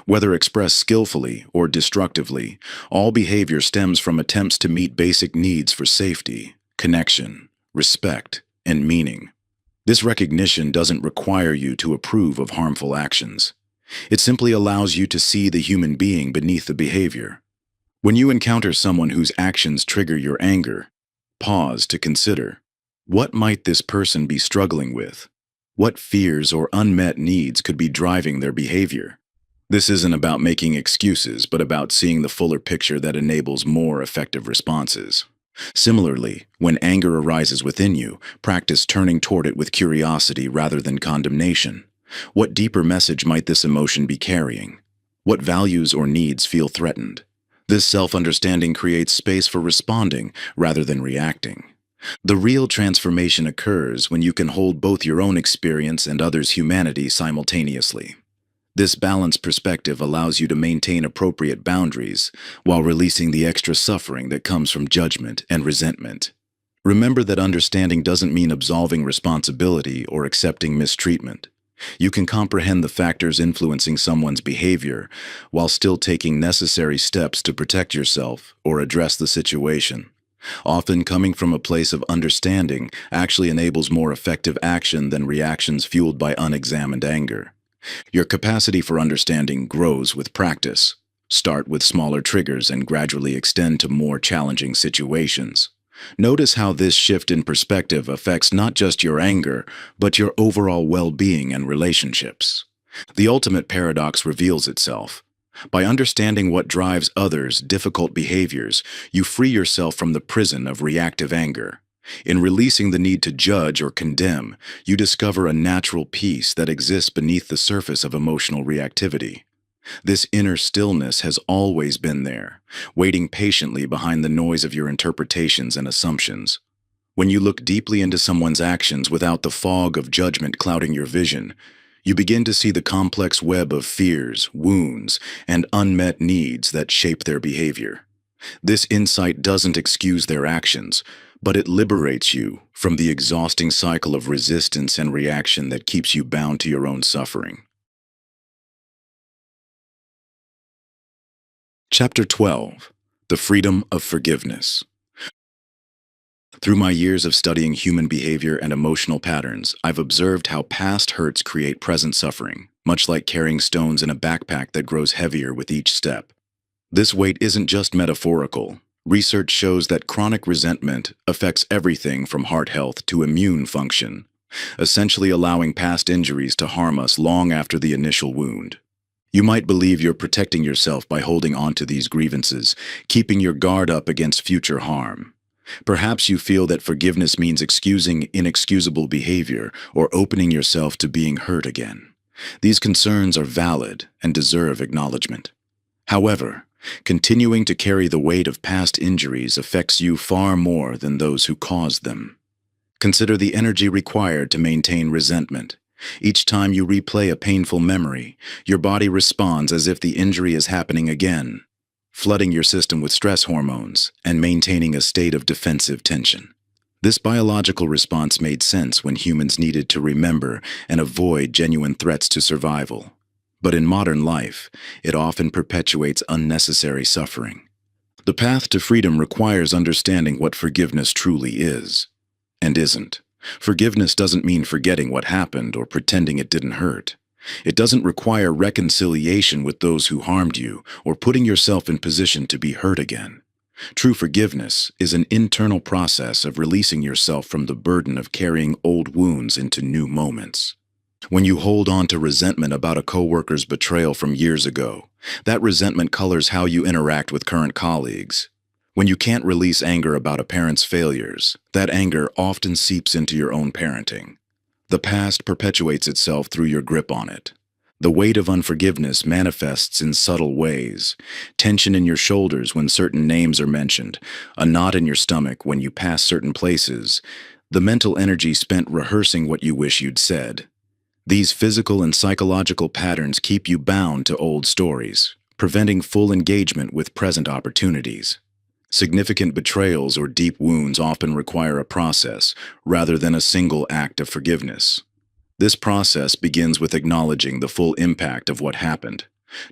Whether expressed skillfully or destructively, all behavior stems from attempts to meet basic needs for safety, connection, respect, and meaning. This recognition doesn't require you to approve of harmful actions. It simply allows you to see the human being beneath the behavior. When you encounter someone whose actions trigger your anger, pause to consider, what might this person be struggling with? What fears or unmet needs could be driving their behavior? This isn't about making excuses, but about seeing the fuller picture that enables more effective responses. Similarly, when anger arises within you, practice turning toward it with curiosity rather than condemnation. What deeper message might this emotion be carrying? What values or needs feel threatened? This self-understanding creates space for responding rather than reacting. The real transformation occurs when you can hold both your own experience and others' humanity simultaneously. This balanced perspective allows you to maintain appropriate boundaries while releasing the extra suffering that comes from judgment and resentment. Remember that understanding doesn't mean absolving responsibility or accepting mistreatment. You can comprehend the factors influencing someone's behavior while still taking necessary steps to protect yourself or address the situation. Often coming from a place of understanding actually enables more effective action than reactions fueled by unexamined anger. Your capacity for understanding grows with practice. Start with smaller triggers and gradually extend to more challenging situations. Notice how this shift in perspective affects not just your anger, but your overall well-being and relationships. The ultimate paradox reveals itself. By understanding what drives others' difficult behaviors, you free yourself from the prison of reactive anger. In releasing the need to judge or condemn, you discover a natural peace that exists beneath the surface of emotional reactivity. This inner stillness has always been there, waiting patiently behind the noise of your interpretations and assumptions. When you look deeply into someone's actions without the fog of judgment clouding your vision, you begin to see the complex web of fears, wounds, and unmet needs that shape their behavior. This insight doesn't excuse their actions, but it liberates you from the exhausting cycle of resistance and reaction that keeps you bound to your own suffering. Chapter 12. The Freedom of Forgiveness. Through my years of studying human behavior and emotional patterns, I've observed how past hurts create present suffering, much like carrying stones in a backpack that grows heavier with each step. This weight isn't just metaphorical. Research shows that chronic resentment affects everything from heart health to immune function, essentially allowing past injuries to harm us long after the initial wound. You might believe you're protecting yourself by holding on to these grievances, keeping your guard up against future harm. Perhaps you feel that forgiveness means excusing inexcusable behavior or opening yourself to being hurt again. These concerns are valid and deserve acknowledgement. However, continuing to carry the weight of past injuries affects you far more than those who caused them. Consider the energy required to maintain resentment. Each time you replay a painful memory, your body responds as if the injury is happening again, flooding your system with stress hormones and maintaining a state of defensive tension. This biological response made sense when humans needed to remember and avoid genuine threats to survival. But in modern life, it often perpetuates unnecessary suffering. The path to freedom requires understanding what forgiveness truly is and isn't. Forgiveness doesn't mean forgetting what happened or pretending it didn't hurt. It doesn't require reconciliation with those who harmed you or putting yourself in position to be hurt again. True forgiveness is an internal process of releasing yourself from the burden of carrying old wounds into new moments. When you hold on to resentment about a coworker's betrayal from years ago, that resentment colors how you interact with current colleagues. When you can't release anger about a parent's failures, that anger often seeps into your own parenting. The past perpetuates itself through your grip on it. The weight of unforgiveness manifests in subtle ways: tension in your shoulders when certain names are mentioned, a knot in your stomach when you pass certain places, the mental energy spent rehearsing what you wish you'd said. These physical and psychological patterns keep you bound to old stories, preventing full engagement with present opportunities. Significant betrayals or deep wounds often require a process, rather than a single act of forgiveness. This process begins with acknowledging the full impact of what happened,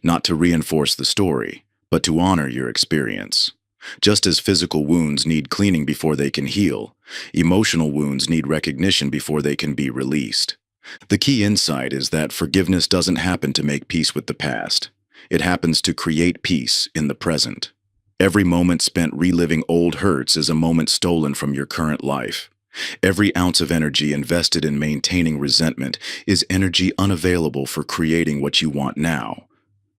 not to reinforce the story, but to honor your experience. Just as physical wounds need cleaning before they can heal, emotional wounds need recognition before they can be released. The key insight is that forgiveness doesn't happen to make peace with the past. It happens to create peace in the present. Every moment spent reliving old hurts is a moment stolen from your current life. Every ounce of energy invested in maintaining resentment is energy unavailable for creating what you want now.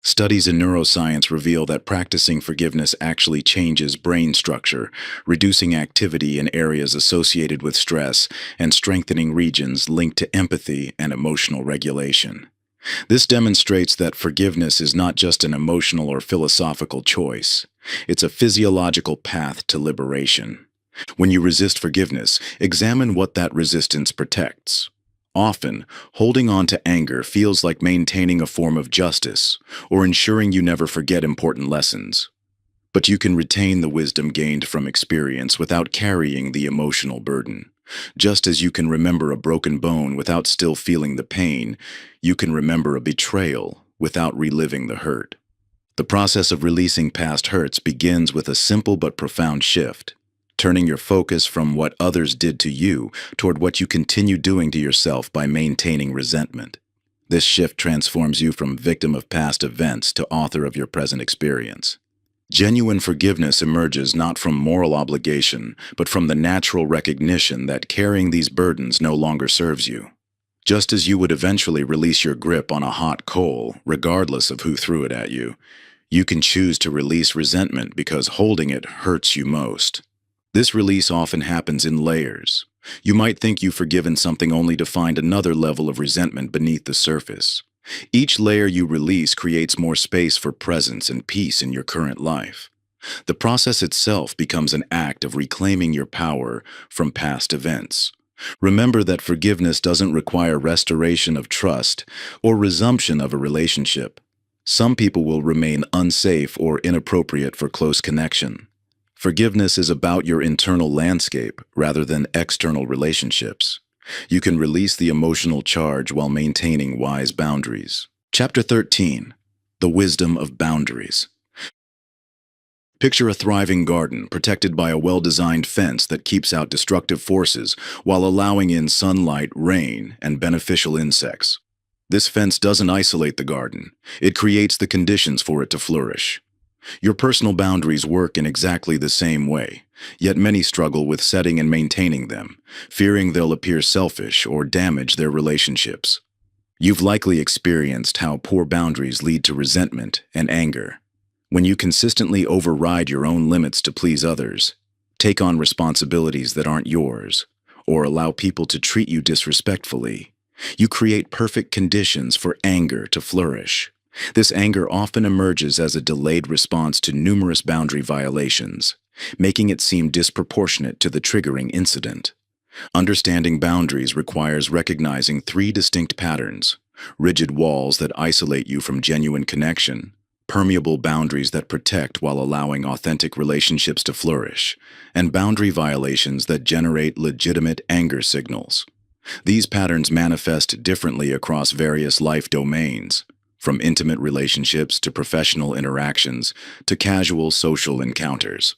Studies in neuroscience reveal that practicing forgiveness actually changes brain structure, reducing activity in areas associated with stress and strengthening regions linked to empathy and emotional regulation. This demonstrates that forgiveness is not just an emotional or philosophical choice. It's a physiological path to liberation. When you resist forgiveness, examine what that resistance protects. Often, holding on to anger feels like maintaining a form of justice or ensuring you never forget important lessons. But you can retain the wisdom gained from experience without carrying the emotional burden. Just as you can remember a broken bone without still feeling the pain, you can remember a betrayal without reliving the hurt. The process of releasing past hurts begins with a simple but profound shift, turning your focus from what others did to you toward what you continue doing to yourself by maintaining resentment. This shift transforms you from victim of past events to author of your present experience. Genuine forgiveness emerges not from moral obligation, but from the natural recognition that carrying these burdens no longer serves you. Just as you would eventually release your grip on a hot coal, regardless of who threw it at you, you can choose to release resentment because holding it hurts you most. This release often happens in layers. You might think you've forgiven something only to find another level of resentment beneath the surface. Each layer you release creates more space for presence and peace in your current life. The process itself becomes an act of reclaiming your power from past events. Remember that forgiveness doesn't require restoration of trust or resumption of a relationship. Some people will remain unsafe or inappropriate for close connection. Forgiveness is about your internal landscape rather than external relationships. You can release the emotional charge while maintaining wise boundaries. Chapter 13. The Wisdom of Boundaries. Picture a thriving garden protected by a well-designed fence that keeps out destructive forces while allowing in sunlight, rain, and beneficial insects. This fence doesn't isolate the garden. It creates the conditions for it to flourish. Your personal boundaries work in exactly the same way, yet many struggle with setting and maintaining them, fearing they'll appear selfish or damage their relationships. You've likely experienced how poor boundaries lead to resentment and anger. When you consistently override your own limits to please others, take on responsibilities that aren't yours, or allow people to treat you disrespectfully, you create perfect conditions for anger to flourish. This anger often emerges as a delayed response to numerous boundary violations, making it seem disproportionate to the triggering incident. Understanding boundaries requires recognizing three distinct patterns: rigid walls that isolate you from genuine connection, permeable boundaries that protect while allowing authentic relationships to flourish, and boundary violations that generate legitimate anger signals. These patterns manifest differently across various life domains, from intimate relationships to professional interactions to casual social encounters.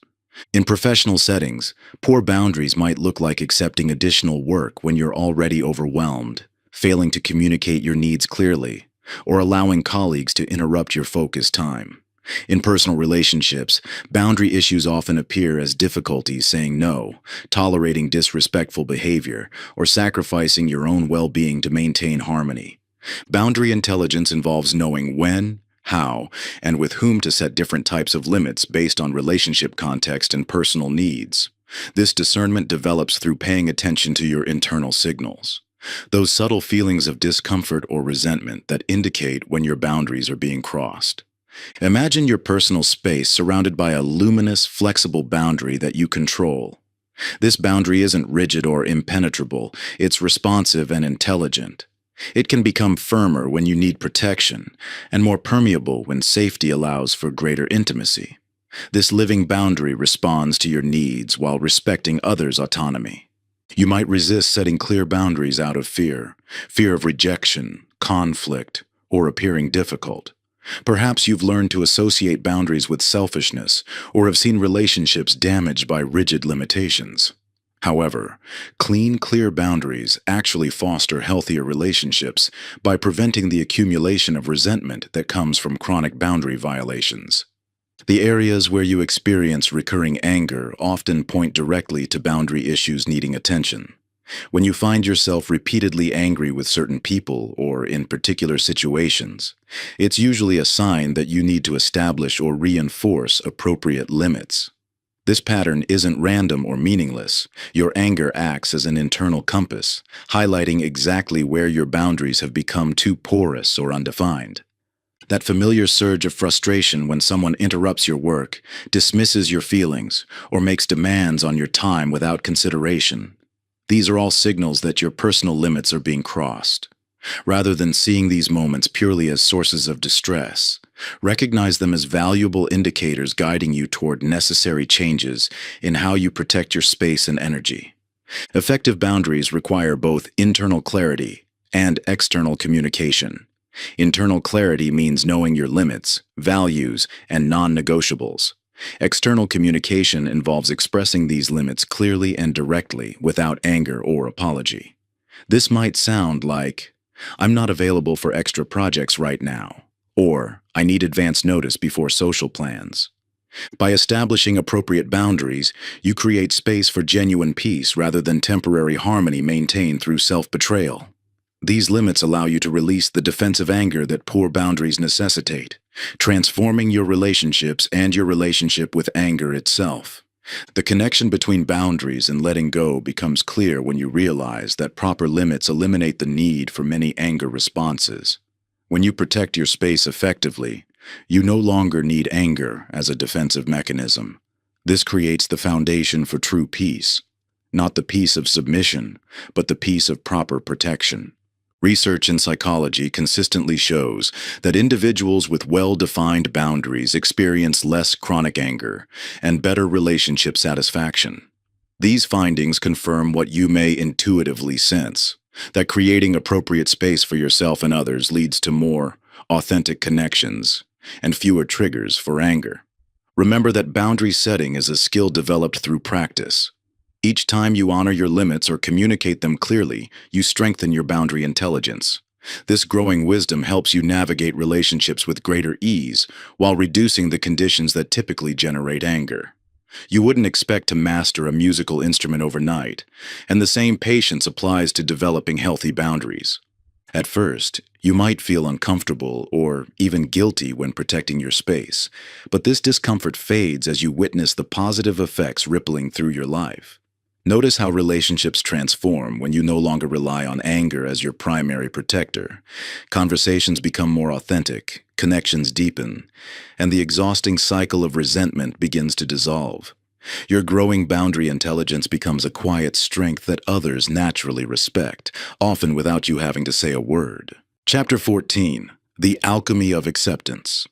In professional settings, poor boundaries might look like accepting additional work when you're already overwhelmed, failing to communicate your needs clearly, or allowing colleagues to interrupt your focus time. In personal relationships, boundary issues often appear as difficulties saying no, tolerating disrespectful behavior, or sacrificing your own well-being to maintain harmony. Boundary intelligence involves knowing when, how, and with whom to set different types of limits based on relationship context and personal needs. This discernment develops through paying attention to your internal signals, those subtle feelings of discomfort or resentment that indicate when your boundaries are being crossed. Imagine your personal space surrounded by a luminous, flexible boundary that you control. This boundary isn't rigid or impenetrable, it's responsive and intelligent. It can become firmer when you need protection, and more permeable when safety allows for greater intimacy. This living boundary responds to your needs while respecting others' autonomy. You might resist setting clear boundaries out of fear of rejection, conflict, or appearing difficult. Perhaps you've learned to associate boundaries with selfishness, or have seen relationships damaged by rigid limitations. However, clear boundaries actually foster healthier relationships by preventing the accumulation of resentment that comes from chronic boundary violations. The areas where you experience recurring anger often point directly to boundary issues needing attention. When you find yourself repeatedly angry with certain people or in particular situations, it's usually a sign that you need to establish or reinforce appropriate limits. This pattern isn't random or meaningless. Your anger acts as an internal compass, highlighting exactly where your boundaries have become too porous or undefined. That familiar surge of frustration when someone interrupts your work, dismisses your feelings, or makes demands on your time without consideration. These are all signals that your personal limits are being crossed. Rather than seeing these moments purely as sources of distress, recognize them as valuable indicators guiding you toward necessary changes in how you protect your space and energy. Effective boundaries require both internal clarity and external communication. Internal clarity means knowing your limits, values, and non-negotiables. External communication involves expressing these limits clearly and directly without anger or apology. This might sound like, "I'm not available for extra projects right now," or "I need advance notice before social plans." By establishing appropriate boundaries, you create space for genuine peace rather than temporary harmony maintained through self-betrayal. These limits allow you to release the defensive anger that poor boundaries necessitate, transforming your relationships and your relationship with anger itself. The connection between boundaries and letting go becomes clear when you realize that proper limits eliminate the need for many anger responses. When you protect your space effectively, you no longer need anger as a defensive mechanism. This creates the foundation for true peace, not the peace of submission, but the peace of proper protection. Research in psychology consistently shows that individuals with well-defined boundaries experience less chronic anger and better relationship satisfaction. These findings confirm what you may intuitively sense, that creating appropriate space for yourself and others leads to more authentic connections and fewer triggers for anger. Remember that boundary setting is a skill developed through practice. Each time you honor your limits or communicate them clearly, you strengthen your boundary intelligence. This growing wisdom helps you navigate relationships with greater ease while reducing the conditions that typically generate anger. You wouldn't expect to master a musical instrument overnight, and the same patience applies to developing healthy boundaries. At first, you might feel uncomfortable or even guilty when protecting your space, but this discomfort fades as you witness the positive effects rippling through your life. Notice how relationships transform when you no longer rely on anger as your primary protector. Conversations become more authentic, connections deepen, and the exhausting cycle of resentment begins to dissolve. Your growing boundary intelligence becomes a quiet strength that others naturally respect, often without you having to say a word. Chapter 14: The Alchemy of Acceptance.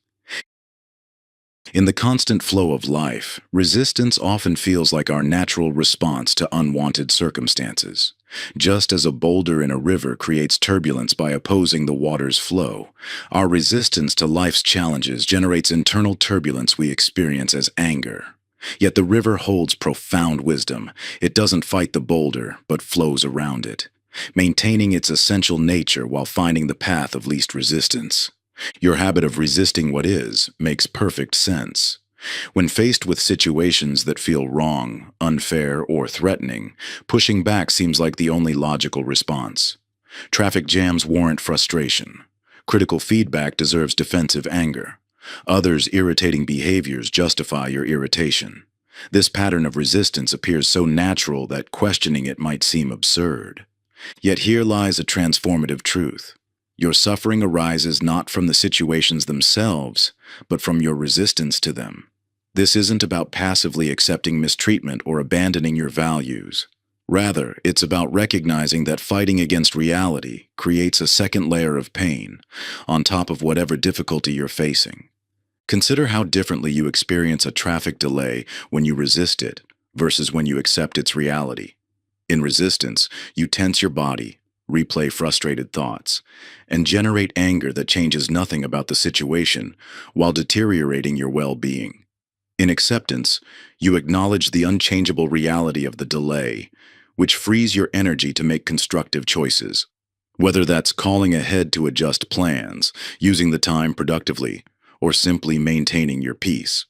In the constant flow of life, resistance often feels like our natural response to unwanted circumstances. Just as a boulder in a river creates turbulence by opposing the water's flow, our resistance to life's challenges generates internal turbulence we experience as anger. Yet the river holds profound wisdom. It doesn't fight the boulder, but flows around it, maintaining its essential nature while finding the path of least resistance. Your habit of resisting what is makes perfect sense. When faced with situations that feel wrong, unfair, or threatening, pushing back seems like the only logical response. Traffic jams warrant frustration. Critical feedback deserves defensive anger. Others' irritating behaviors justify your irritation. This pattern of resistance appears so natural that questioning it might seem absurd. Yet here lies a transformative truth. Your suffering arises not from the situations themselves, but from your resistance to them. This isn't about passively accepting mistreatment or abandoning your values. Rather, it's about recognizing that fighting against reality creates a second layer of pain, on top of whatever difficulty you're facing. Consider how differently you experience a traffic delay when you resist it versus when you accept its reality. In resistance, you tense your body, replay frustrated thoughts, and generate anger that changes nothing about the situation while deteriorating your well-being. In acceptance, you acknowledge the unchangeable reality of the delay, which frees your energy to make constructive choices. Whether that's calling ahead to adjust plans, using the time productively, or simply maintaining your peace.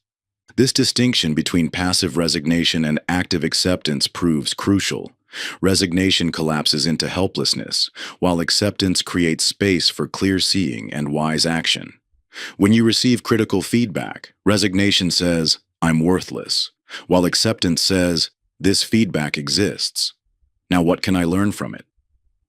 This distinction between passive resignation and active acceptance proves crucial. Resignation collapses into helplessness, while acceptance creates space for clear seeing and wise action. When you receive critical feedback, resignation says, "I'm worthless," while acceptance says, "This feedback exists. Now what can I learn from it?"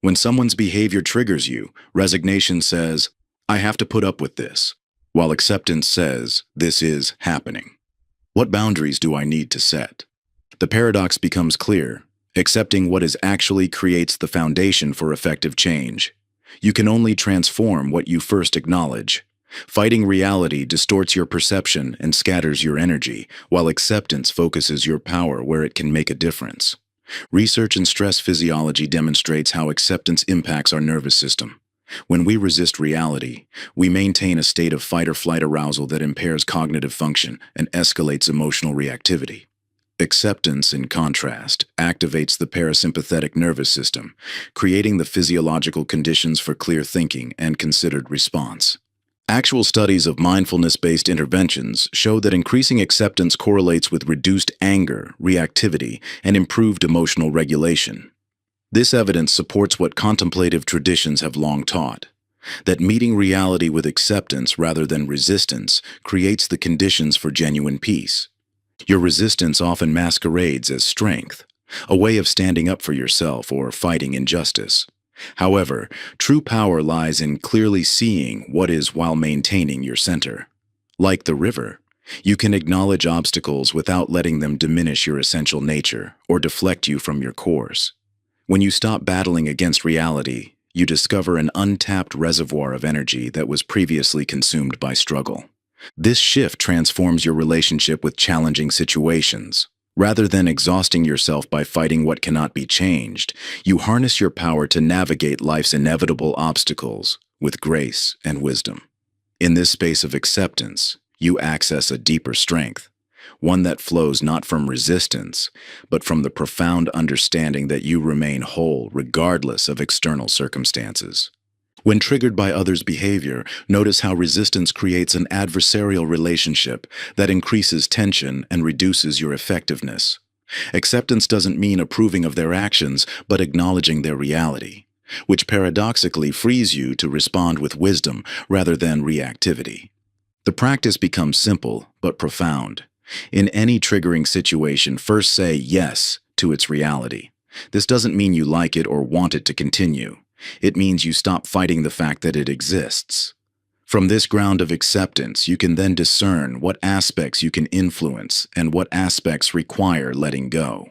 When someone's behavior triggers you, resignation says, "I have to put up with this," while acceptance says, "This is happening. What boundaries do I need to set?" The paradox becomes clear. Accepting what is actually creates the foundation for effective change. You can only transform what you first acknowledge. Fighting reality distorts your perception and scatters your energy, while acceptance focuses your power where it can make a difference. Research in stress physiology demonstrates how acceptance impacts our nervous system. When we resist reality, we maintain a state of fight-or-flight arousal that impairs cognitive function and escalates emotional reactivity. Acceptance, in contrast, activates the parasympathetic nervous system, creating the physiological conditions for clear thinking and considered response. Actual studies of mindfulness-based interventions show that increasing acceptance correlates with reduced anger, reactivity, and improved emotional regulation. This evidence supports what contemplative traditions have long taught, that meeting reality with acceptance rather than resistance creates the conditions for genuine peace. Your resistance often masquerades as strength, a way of standing up for yourself or fighting injustice. However, true power lies in clearly seeing what is while maintaining your center. Like the river, you can acknowledge obstacles without letting them diminish your essential nature or deflect you from your course. When you stop battling against reality, you discover an untapped reservoir of energy that was previously consumed by struggle. This shift transforms your relationship with challenging situations. Rather than exhausting yourself by fighting what cannot be changed, you harness your power to navigate life's inevitable obstacles with grace and wisdom. In this space of acceptance, you access a deeper strength, one that flows not from resistance, but from the profound understanding that you remain whole regardless of external circumstances. When triggered by others' behavior, notice how resistance creates an adversarial relationship that increases tension and reduces your effectiveness. Acceptance doesn't mean approving of their actions, but acknowledging their reality, which paradoxically frees you to respond with wisdom rather than reactivity. The practice becomes simple but profound. In any triggering situation, first say yes to its reality. This doesn't mean you like it or want it to continue. It means you stop fighting the fact that it exists. From this ground of acceptance, you can then discern what aspects you can influence and what aspects require letting go.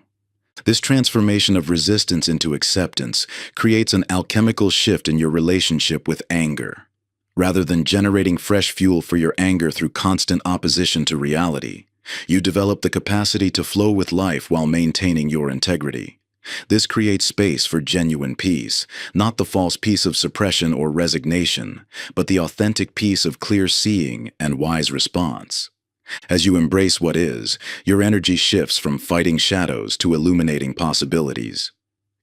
This transformation of resistance into acceptance creates an alchemical shift in your relationship with anger. Rather than generating fresh fuel for your anger through constant opposition to reality, you develop the capacity to flow with life while maintaining your integrity. This creates space for genuine peace, not the false peace of suppression or resignation, but the authentic peace of clear seeing and wise response. As you embrace what is, your energy shifts from fighting shadows to illuminating possibilities.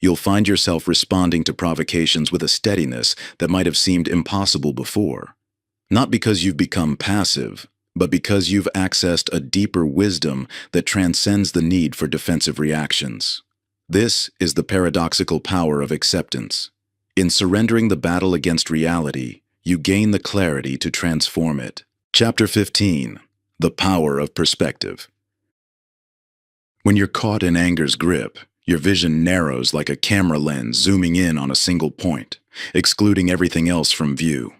You'll find yourself responding to provocations with a steadiness that might have seemed impossible before. Not because you've become passive, but because you've accessed a deeper wisdom that transcends the need for defensive reactions. This is the paradoxical power of acceptance. In surrendering the battle against reality, you gain the clarity to transform it. Chapter 15. The Power of Perspective. When you're caught in anger's grip, your vision narrows like a camera lens zooming in on a single point, excluding everything else from view.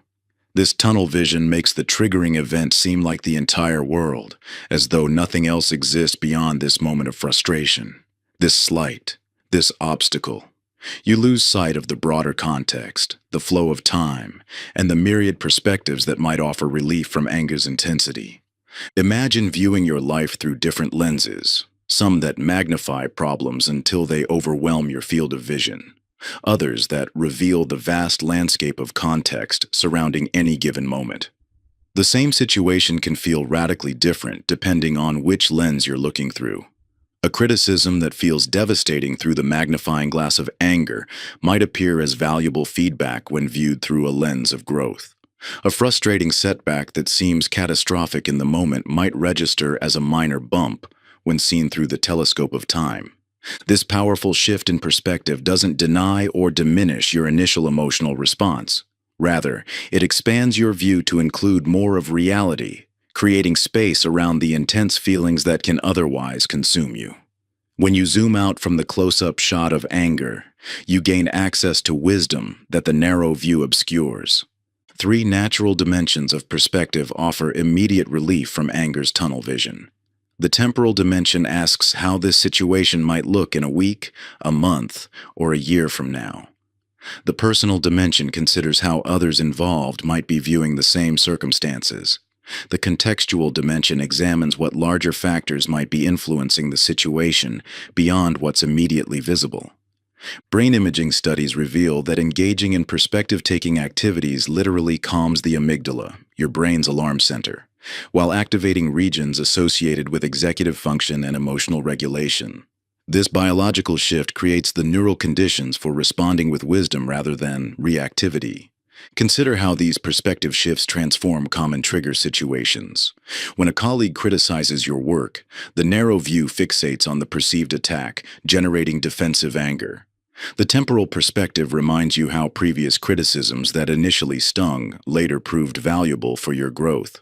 This tunnel vision makes the triggering event seem like the entire world, as though nothing else exists beyond this moment of frustration, this slight, this obstacle. You lose sight of the broader context, the flow of time, and the myriad perspectives that might offer relief from anger's intensity. Imagine viewing your life through different lenses, some that magnify problems until they overwhelm your field of vision, others that reveal the vast landscape of context surrounding any given moment. The same situation can feel radically different depending on which lens you're looking through. A criticism that feels devastating through the magnifying glass of anger might appear as valuable feedback when viewed through a lens of growth. A frustrating setback that seems catastrophic in the moment might register as a minor bump when seen through the telescope of time. This powerful shift in perspective doesn't deny or diminish your initial emotional response. Rather, it expands your view to include more of reality, creating space around the intense feelings that can otherwise consume you. When you zoom out from the close-up shot of anger, you gain access to wisdom that the narrow view obscures. Three natural dimensions of perspective offer immediate relief from anger's tunnel vision. The temporal dimension asks how this situation might look in a week, a month, or a year from now. The personal dimension considers how others involved might be viewing the same circumstances. The contextual dimension examines what larger factors might be influencing the situation beyond what's immediately visible. Brain imaging studies reveal that engaging in perspective-taking activities literally calms the amygdala, your brain's alarm center, while activating regions associated with executive function and emotional regulation. This biological shift creates the neural conditions for responding with wisdom rather than reactivity. Consider how these perspective shifts transform common trigger situations. When a colleague criticizes your work, the narrow view fixates on the perceived attack, generating defensive anger. The temporal perspective reminds you how previous criticisms that initially stung later proved valuable for your growth.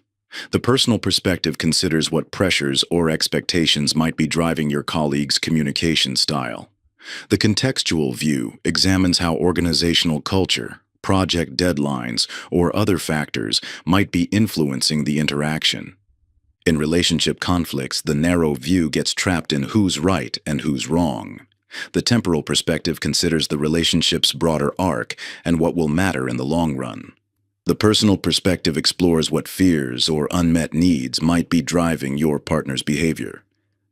The personal perspective considers what pressures or expectations might be driving your colleague's communication style. The contextual view examines how organizational culture, project deadlines, or other factors might be influencing the interaction. In relationship conflicts, the narrow view gets trapped in who's right and who's wrong. The temporal perspective considers the relationship's broader arc and what will matter in the long run. The personal perspective explores what fears or unmet needs might be driving your partner's behavior.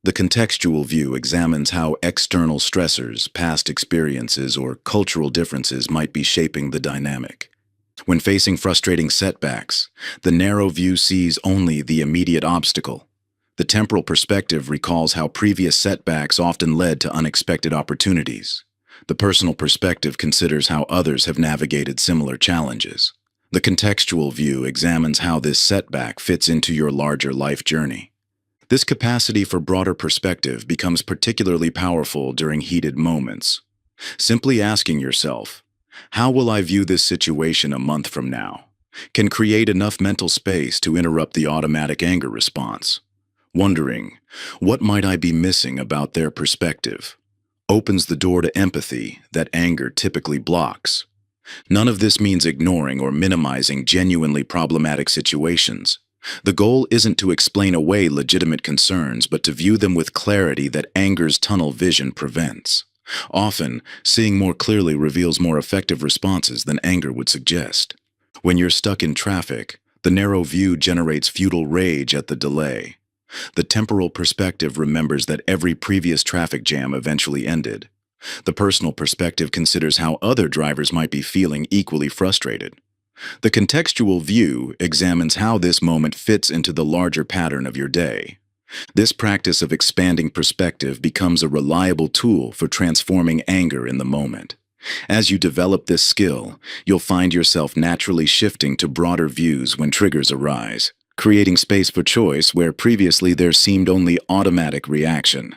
The contextual view examines how external stressors, past experiences, or cultural differences might be shaping the dynamic. When facing frustrating setbacks, the narrow view sees only the immediate obstacle. The temporal perspective recalls how previous setbacks often led to unexpected opportunities. The personal perspective considers how others have navigated similar challenges. The contextual view examines how this setback fits into your larger life journey. This capacity for broader perspective becomes particularly powerful during heated moments. Simply asking yourself, "How will I view this situation a month from now?" can create enough mental space to interrupt the automatic anger response. Wondering, "What might I be missing about their perspective?" opens the door to empathy that anger typically blocks. None of this means ignoring or minimizing genuinely problematic situations. The goal isn't to explain away legitimate concerns, but to view them with clarity that anger's tunnel vision prevents. Often, seeing more clearly reveals more effective responses than anger would suggest. When you're stuck in traffic, the narrow view generates futile rage at the delay. The temporal perspective remembers that every previous traffic jam eventually ended. The personal perspective considers how other drivers might be feeling equally frustrated. The contextual view examines how this moment fits into the larger pattern of your day. This practice of expanding perspective becomes a reliable tool for transforming anger in the moment. As you develop this skill, you'll find yourself naturally shifting to broader views when triggers arise, creating space for choice where previously there seemed only automatic reaction.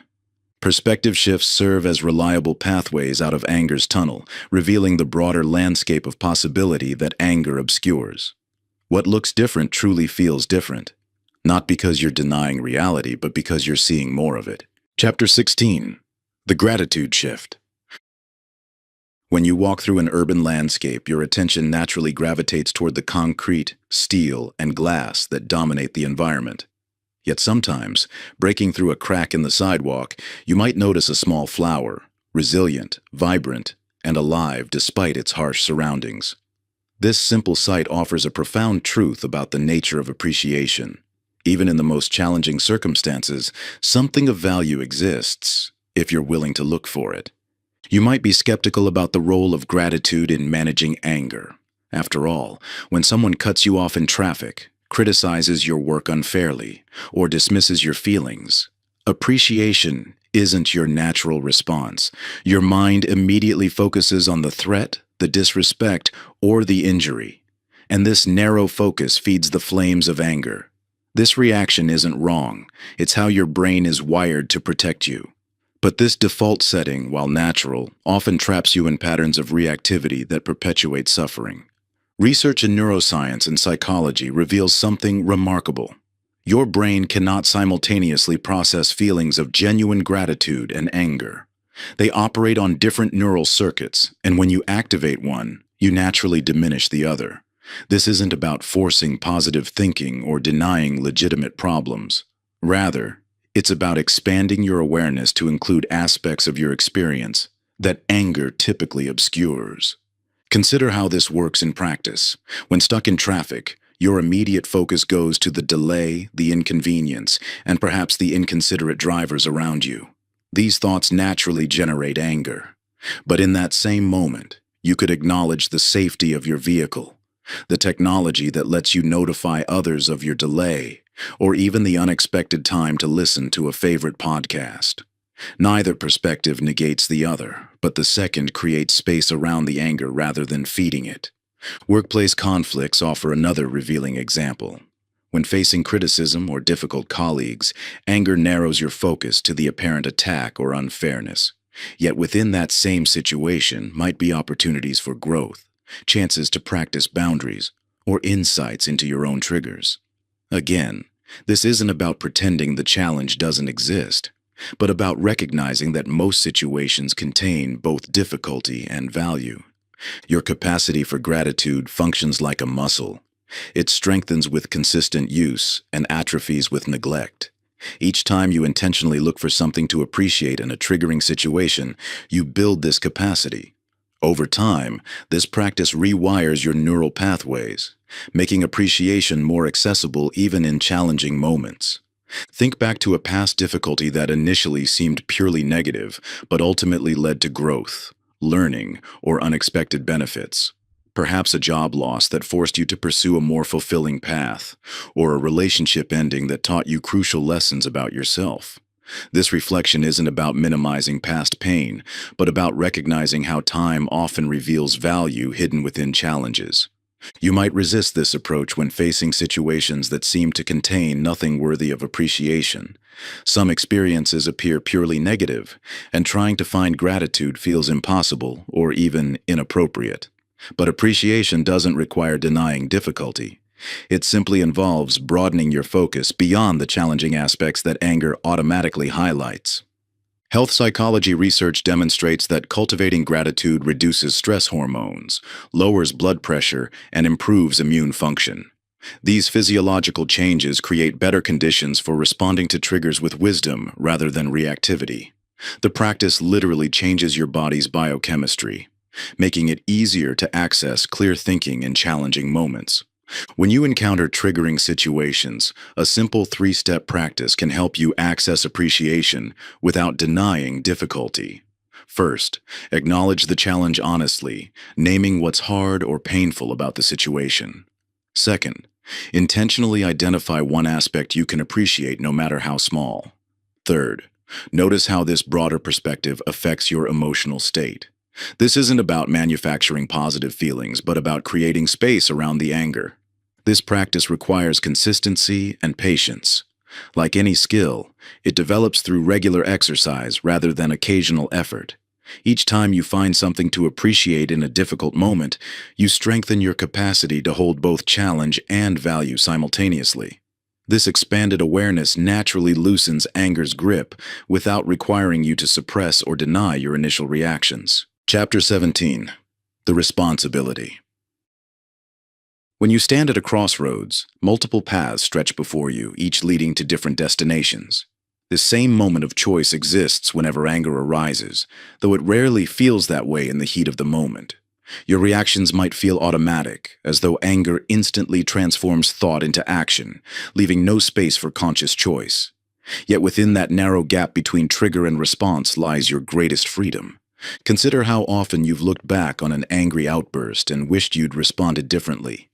Perspective shifts serve as reliable pathways out of anger's tunnel, revealing the broader landscape of possibility that anger obscures. What looks different truly feels different, not because you're denying reality, but because you're seeing more of it. Chapter 16. The Gratitude Shift. When you walk through an urban landscape, your attention naturally gravitates toward the concrete, steel, and glass that dominate the environment. Yet sometimes, breaking through a crack in the sidewalk, you might notice a small flower, resilient, vibrant, and alive despite its harsh surroundings. This simple sight offers a profound truth about the nature of appreciation. Even in the most challenging circumstances, something of value exists, if you're willing to look for it. You might be skeptical about the role of gratitude in managing anger. After all, when someone cuts you off in traffic, criticizes your work unfairly, or dismisses your feelings, appreciation isn't your natural response. Your mind immediately focuses on the threat, the disrespect, or the injury. And this narrow focus feeds the flames of anger. This reaction isn't wrong. It's how your brain is wired to protect you. But this default setting, while natural, often traps you in patterns of reactivity that perpetuate suffering. Research in neuroscience and psychology reveals something remarkable. Your brain cannot simultaneously process feelings of genuine gratitude and anger. They operate on different neural circuits, and when you activate one, you naturally diminish the other. This isn't about forcing positive thinking or denying legitimate problems. Rather, it's about expanding your awareness to include aspects of your experience that anger typically obscures. Consider how this works in practice. When stuck in traffic, your immediate focus goes to the delay, the inconvenience, and perhaps the inconsiderate drivers around you. These thoughts naturally generate anger. But in that same moment, you could acknowledge the safety of your vehicle, the technology that lets you notify others of your delay, or even the unexpected time to listen to a favorite podcast. Neither perspective negates the other, but the second creates space around the anger rather than feeding it. Workplace conflicts offer another revealing example. When facing criticism or difficult colleagues, anger narrows your focus to the apparent attack or unfairness. Yet within that same situation might be opportunities for growth, chances to practice boundaries, or insights into your own triggers. Again, this isn't about pretending the challenge doesn't exist, but about recognizing that most situations contain both difficulty and value. Your capacity for gratitude functions like a muscle. It strengthens with consistent use and atrophies with neglect. Each time you intentionally look for something to appreciate in a triggering situation, you build this capacity. Over time, this practice rewires your neural pathways, making appreciation more accessible even in challenging moments. Think back to a past difficulty that initially seemed purely negative, but ultimately led to growth, learning, or unexpected benefits. Perhaps a job loss that forced you to pursue a more fulfilling path, or a relationship ending that taught you crucial lessons about yourself. This reflection isn't about minimizing past pain, but about recognizing how time often reveals value hidden within challenges. You might resist this approach when facing situations that seem to contain nothing worthy of appreciation. Some experiences appear purely negative, and trying to find gratitude feels impossible or even inappropriate. But appreciation doesn't require denying difficulty. It simply involves broadening your focus beyond the challenging aspects that anger automatically highlights. Health psychology research demonstrates that cultivating gratitude reduces stress hormones, lowers blood pressure, and improves immune function. These physiological changes create better conditions for responding to triggers with wisdom rather than reactivity. The practice literally changes your body's biochemistry, making it easier to access clear thinking in challenging moments. When you encounter triggering situations, a simple three-step practice can help you access appreciation without denying difficulty. First, acknowledge the challenge honestly, naming what's hard or painful about the situation. Second, intentionally identify one aspect you can appreciate no matter how small. Third, notice how this broader perspective affects your emotional state. This isn't about manufacturing positive feelings, but about creating space around the anger. This practice requires consistency and patience. Like any skill, it develops through regular exercise rather than occasional effort. Each time you find something to appreciate in a difficult moment, you strengthen your capacity to hold both challenge and value simultaneously. This expanded awareness naturally loosens anger's grip without requiring you to suppress or deny your initial reactions. Chapter 17. The Responsibility. When you stand at a crossroads, multiple paths stretch before you, each leading to different destinations. This same moment of choice exists whenever anger arises, though it rarely feels that way in the heat of the moment. Your reactions might feel automatic, as though anger instantly transforms thought into action, leaving no space for conscious choice. Yet within that narrow gap between trigger and response lies your greatest freedom. Consider how often you've looked back on an angry outburst and wished you'd responded differently.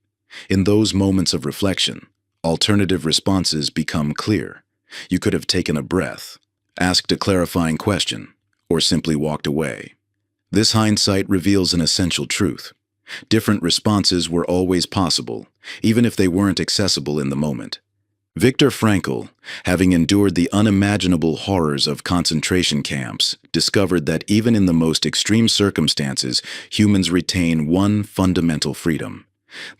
In those moments of reflection, alternative responses become clear. You could have taken a breath, asked a clarifying question, or simply walked away. This hindsight reveals an essential truth. Different responses were always possible, even if they weren't accessible in the moment. Viktor Frankl, having endured the unimaginable horrors of concentration camps, discovered that even in the most extreme circumstances, humans retain one fundamental freedom: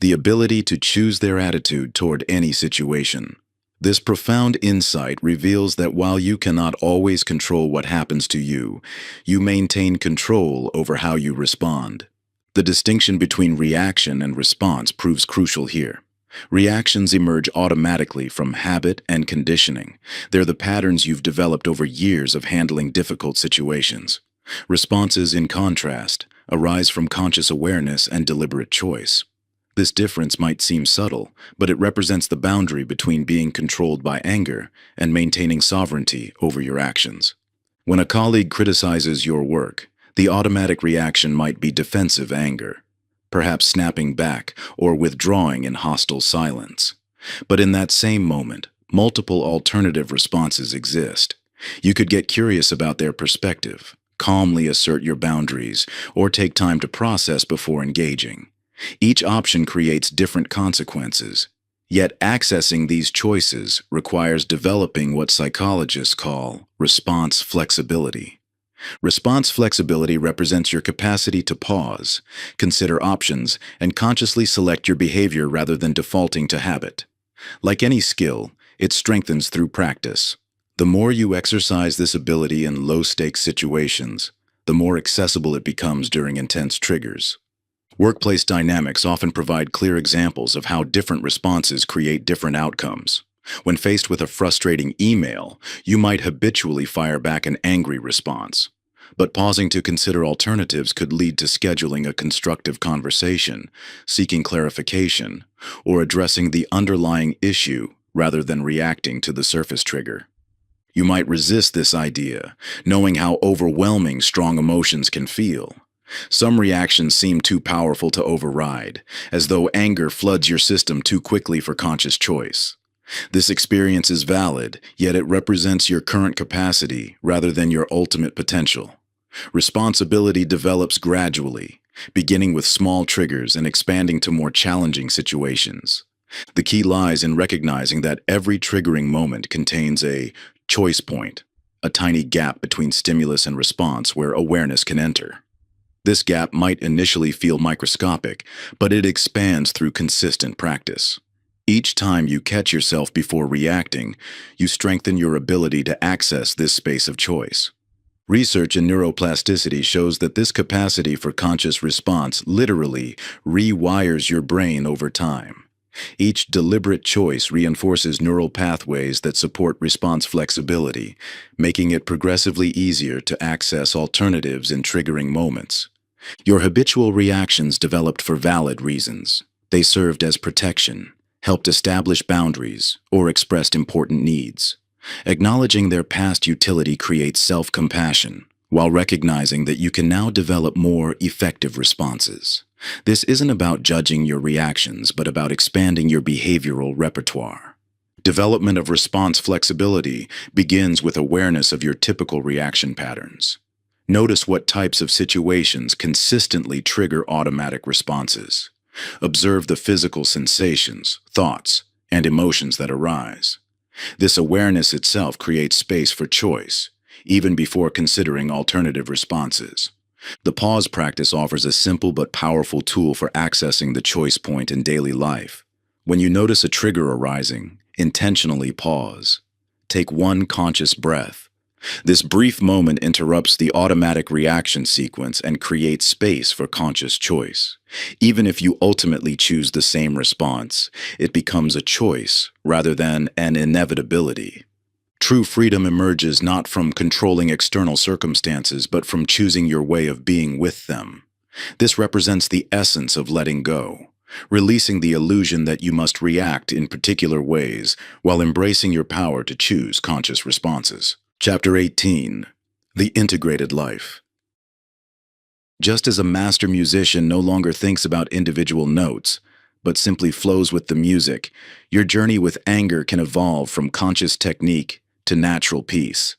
the ability to choose their attitude toward any situation. This profound insight reveals that while you cannot always control what happens to you, you maintain control over how you respond. The distinction between reaction and response proves crucial here. Reactions emerge automatically from habit and conditioning. They're the patterns you've developed over years of handling difficult situations. Responses, in contrast, arise from conscious awareness and deliberate choice. This difference might seem subtle, but it represents the boundary between being controlled by anger and maintaining sovereignty over your actions. When a colleague criticizes your work, the automatic reaction might be defensive anger, perhaps snapping back or withdrawing in hostile silence. But in that same moment, multiple alternative responses exist. You could get curious about their perspective, calmly assert your boundaries, or take time to process before engaging. Each option creates different consequences, yet accessing these choices requires developing what psychologists call response flexibility. Response flexibility represents your capacity to pause, consider options, and consciously select your behavior rather than defaulting to habit. Like any skill, it strengthens through practice. The more you exercise this ability in low-stakes situations, the more accessible it becomes during intense triggers. Workplace dynamics often provide clear examples of how different responses create different outcomes. When faced with a frustrating email, you might habitually fire back an angry response. But pausing to consider alternatives could lead to scheduling a constructive conversation, seeking clarification, or addressing the underlying issue rather than reacting to the surface trigger. You might resist this idea, knowing how overwhelming strong emotions can feel. Some reactions seem too powerful to override, as though anger floods your system too quickly for conscious choice. This experience is valid, yet it represents your current capacity rather than your ultimate potential. Responsibility develops gradually, beginning with small triggers and expanding to more challenging situations. The key lies in recognizing that every triggering moment contains a choice point, a tiny gap between stimulus and response where awareness can enter. This gap might initially feel microscopic, but it expands through consistent practice. Each time you catch yourself before reacting, you strengthen your ability to access this space of choice. Research in neuroplasticity shows that this capacity for conscious response literally rewires your brain over time. Each deliberate choice reinforces neural pathways that support response flexibility, making it progressively easier to access alternatives in triggering moments. Your habitual reactions developed for valid reasons. They served as protection, helped establish boundaries, or expressed important needs. Acknowledging their past utility creates self-compassion, while recognizing that you can now develop more effective responses. This isn't about judging your reactions, but about expanding your behavioral repertoire. Development of response flexibility begins with awareness of your typical reaction patterns. Notice what types of situations consistently trigger automatic responses. Observe the physical sensations, thoughts, and emotions that arise. This awareness itself creates space for choice, even before considering alternative responses. The pause practice offers a simple but powerful tool for accessing the choice point in daily life. When you notice a trigger arising, intentionally pause. Take one conscious breath. This brief moment interrupts the automatic reaction sequence and creates space for conscious choice. Even if you ultimately choose the same response, it becomes a choice rather than an inevitability. True freedom emerges not from controlling external circumstances, but from choosing your way of being with them. This represents the essence of letting go, releasing the illusion that you must react in particular ways while embracing your power to choose conscious responses. Chapter 18. The Integrated Life. Just as a master musician no longer thinks about individual notes, but simply flows with the music, your journey with anger can evolve from conscious technique to natural peace.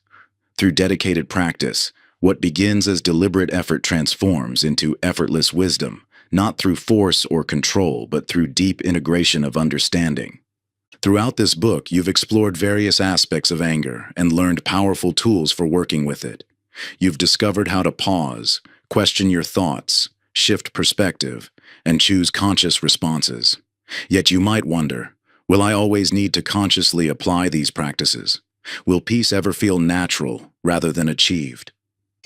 Through dedicated practice, what begins as deliberate effort transforms into effortless wisdom, not through force or control, but through deep integration of understanding. Throughout this book, you've explored various aspects of anger and learned powerful tools for working with it. You've discovered how to pause, question your thoughts, shift perspective, and choose conscious responses. Yet you might wonder, will I always need to consciously apply these practices? Will peace ever feel natural rather than achieved?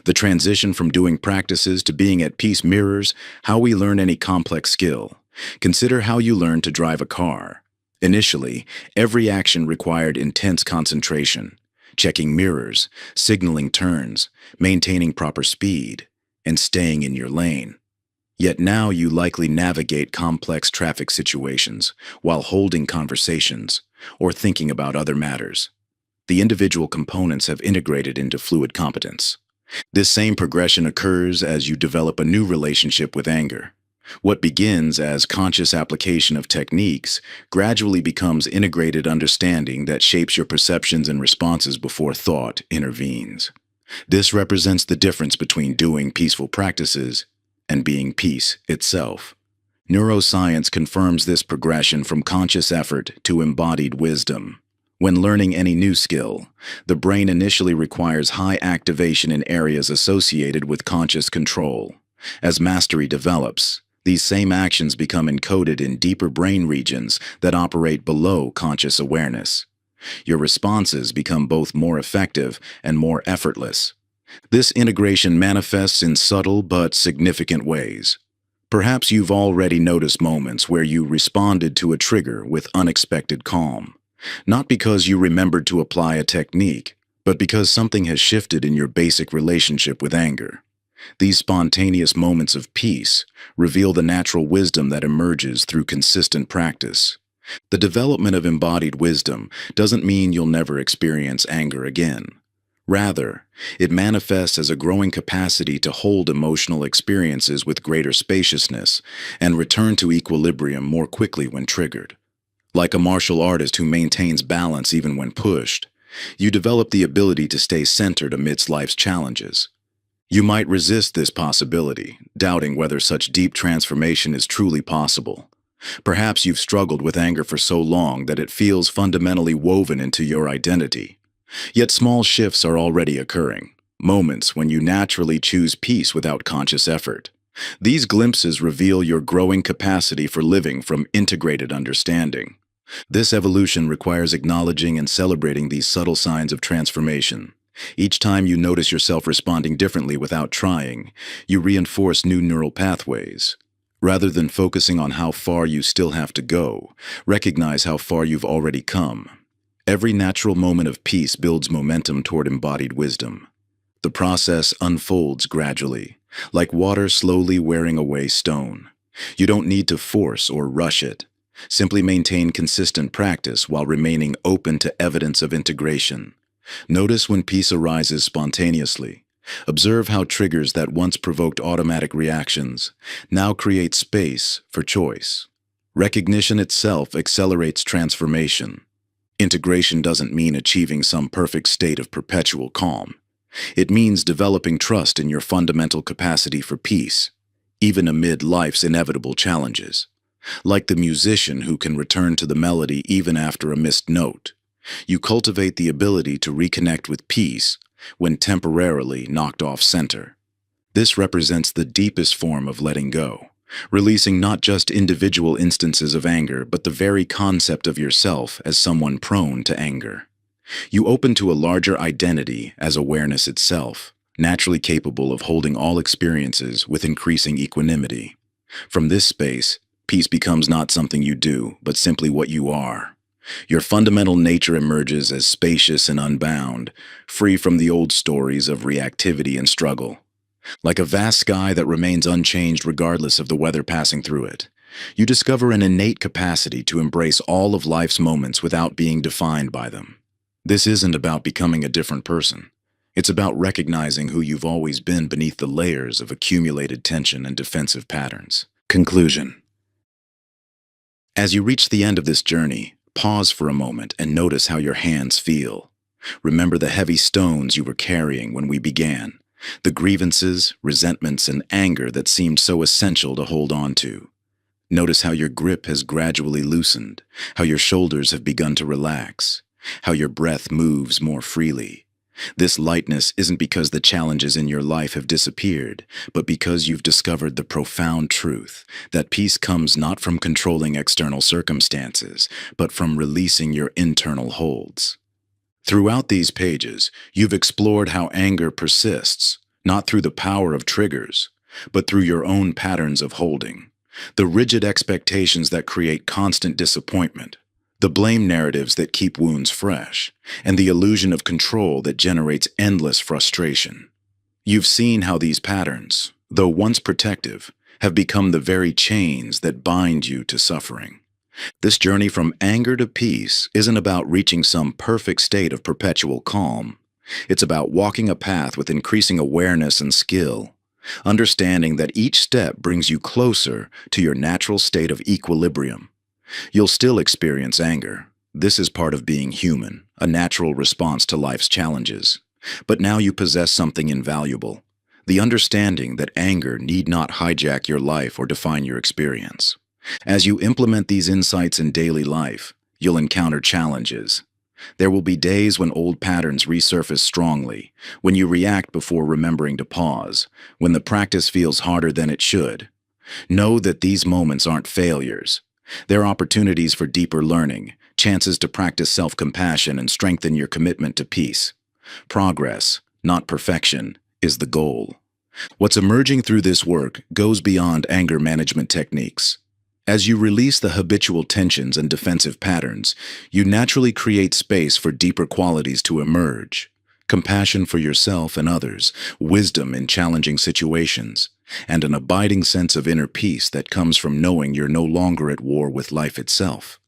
The transition from doing practices to being at peace mirrors how we learn any complex skill. Consider how you learn to drive a car. Initially, every action required intense concentration, checking mirrors, signaling turns, maintaining proper speed, and staying in your lane. Yet now you likely navigate complex traffic situations while holding conversations or thinking about other matters. The individual components have integrated into fluid competence. This same progression occurs as you develop a new relationship with anger. What begins as conscious application of techniques gradually becomes integrated understanding that shapes your perceptions and responses before thought intervenes. This represents the difference between doing peaceful practices and being peace itself. Neuroscience confirms this progression from conscious effort to embodied wisdom. When learning any new skill, the brain initially requires high activation in areas associated with conscious control. As mastery develops, these same actions become encoded in deeper brain regions that operate below conscious awareness. Your responses become both more effective and more effortless. This integration manifests in subtle but significant ways. Perhaps you've already noticed moments where you responded to a trigger with unexpected calm. Not because you remembered to apply a technique, but because something has shifted in your basic relationship with anger. These spontaneous moments of peace reveal the natural wisdom that emerges through consistent practice. The development of embodied wisdom doesn't mean you'll never experience anger again. Rather, it manifests as a growing capacity to hold emotional experiences with greater spaciousness and return to equilibrium more quickly when triggered. Like a martial artist who maintains balance even when pushed, you develop the ability to stay centered amidst life's challenges. You might resist this possibility, doubting whether such deep transformation is truly possible. Perhaps you've struggled with anger for so long that it feels fundamentally woven into your identity. Yet small shifts are already occurring, moments when you naturally choose peace without conscious effort. These glimpses reveal your growing capacity for living from integrated understanding. This evolution requires acknowledging and celebrating these subtle signs of transformation. Each time you notice yourself responding differently without trying, you reinforce new neural pathways. Rather than focusing on how far you still have to go, recognize how far you've already come. Every natural moment of peace builds momentum toward embodied wisdom. The process unfolds gradually, like water slowly wearing away stone. You don't need to force or rush it. Simply maintain consistent practice while remaining open to evidence of integration. Notice when peace arises spontaneously. Observe how triggers that once provoked automatic reactions now create space for choice. Recognition itself accelerates transformation. Integration doesn't mean achieving some perfect state of perpetual calm. It means developing trust in your fundamental capacity for peace, even amid life's inevitable challenges. Like the musician who can return to the melody even after a missed note, you cultivate the ability to reconnect with peace when temporarily knocked off center. This represents the deepest form of letting go, releasing not just individual instances of anger, but the very concept of yourself as someone prone to anger. You open to a larger identity as awareness itself, naturally capable of holding all experiences with increasing equanimity. From this space, peace becomes not something you do, but simply what you are. Your fundamental nature emerges as spacious and unbound, free from the old stories of reactivity and struggle. Like a vast sky that remains unchanged regardless of the weather passing through it, you discover an innate capacity to embrace all of life's moments without being defined by them. This isn't about becoming a different person. It's about recognizing who you've always been beneath the layers of accumulated tension and defensive patterns. Conclusion. As you reach the end of this journey, pause for a moment and notice how your hands feel. Remember the heavy stones you were carrying when we began, the grievances, resentments, and anger that seemed so essential to hold on to. Notice how your grip has gradually loosened, how your shoulders have begun to relax, how your breath moves more freely. This lightness isn't because the challenges in your life have disappeared, but because you've discovered the profound truth that peace comes not from controlling external circumstances, but from releasing your internal holds. Throughout these pages, you've explored how anger persists, not through the power of triggers, but through your own patterns of holding. The rigid expectations that create constant disappointment, the blame narratives that keep wounds fresh, and the illusion of control that generates endless frustration. You've seen how these patterns, though once protective, have become the very chains that bind you to suffering. This journey from anger to peace isn't about reaching some perfect state of perpetual calm. It's about walking a path with increasing awareness and skill, understanding that each step brings you closer to your natural state of equilibrium. You'll still experience anger. This is part of being human, a natural response to life's challenges. But now you possess something invaluable, the understanding that anger need not hijack your life or define your experience. As you implement these insights in daily life, you'll encounter challenges. There will be days when old patterns resurface strongly, when you react before remembering to pause, when the practice feels harder than it should. Know that these moments aren't failures. They're opportunities for deeper learning, chances to practice self-compassion and strengthen your commitment to peace. Progress, not perfection, is the goal. What's emerging through this work goes beyond anger management techniques. As you release the habitual tensions and defensive patterns, you naturally create space for deeper qualities to emerge. Compassion for yourself and others, wisdom in challenging situations, and an abiding sense of inner peace that comes from knowing you're no longer at war with life itself.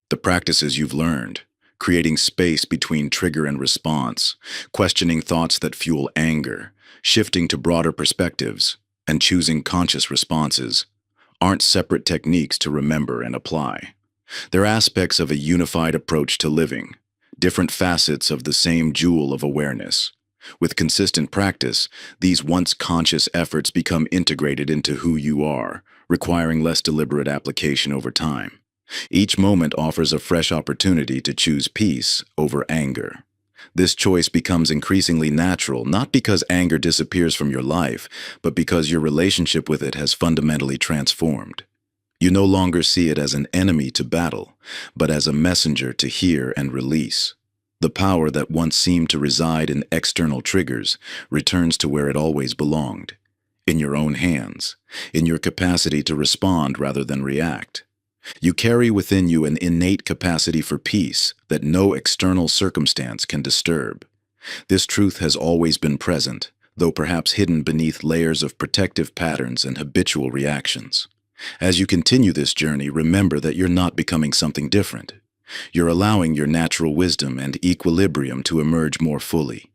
The practices you've learned, creating space between trigger and response, questioning thoughts that fuel anger, shifting to broader perspectives, and choosing conscious responses, aren't separate techniques to remember and apply. They're aspects of a unified approach to living, different facets of the same jewel of awareness. With consistent practice, these once conscious efforts become integrated into who you are, requiring less deliberate application over time. Each moment offers a fresh opportunity to choose peace over anger. This choice becomes increasingly natural, not because anger disappears from your life, but because your relationship with it has fundamentally transformed. You no longer see it as an enemy to battle, but as a messenger to hear and release. The power that once seemed to reside in external triggers returns to where it always belonged, in your own hands, in your capacity to respond rather than react. You carry within you an innate capacity for peace that no external circumstance can disturb. This truth has always been present, though perhaps hidden beneath layers of protective patterns and habitual reactions. As you continue this journey, remember that you're not becoming something different. You're allowing your natural wisdom and equilibrium to emerge more fully.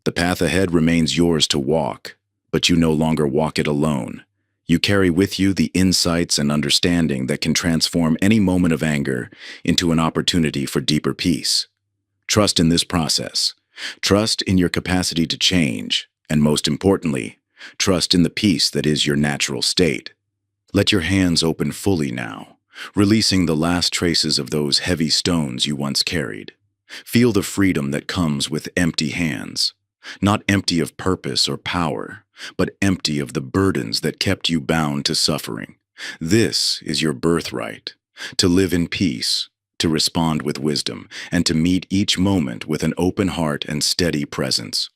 The path ahead remains yours to walk, but you no longer walk it alone. You carry with you the insights and understanding that can transform any moment of anger into an opportunity for deeper peace. Trust in this process. Trust in your capacity to change, and most importantly, trust in the peace that is your natural state. Let your hands open fully now, releasing the last traces of those heavy stones you once carried. Feel the freedom that comes with empty hands, not empty of purpose or power, but empty of the burdens that kept you bound to suffering. This is your birthright, to live in peace, to respond with wisdom, and to meet each moment with an open heart and steady presence.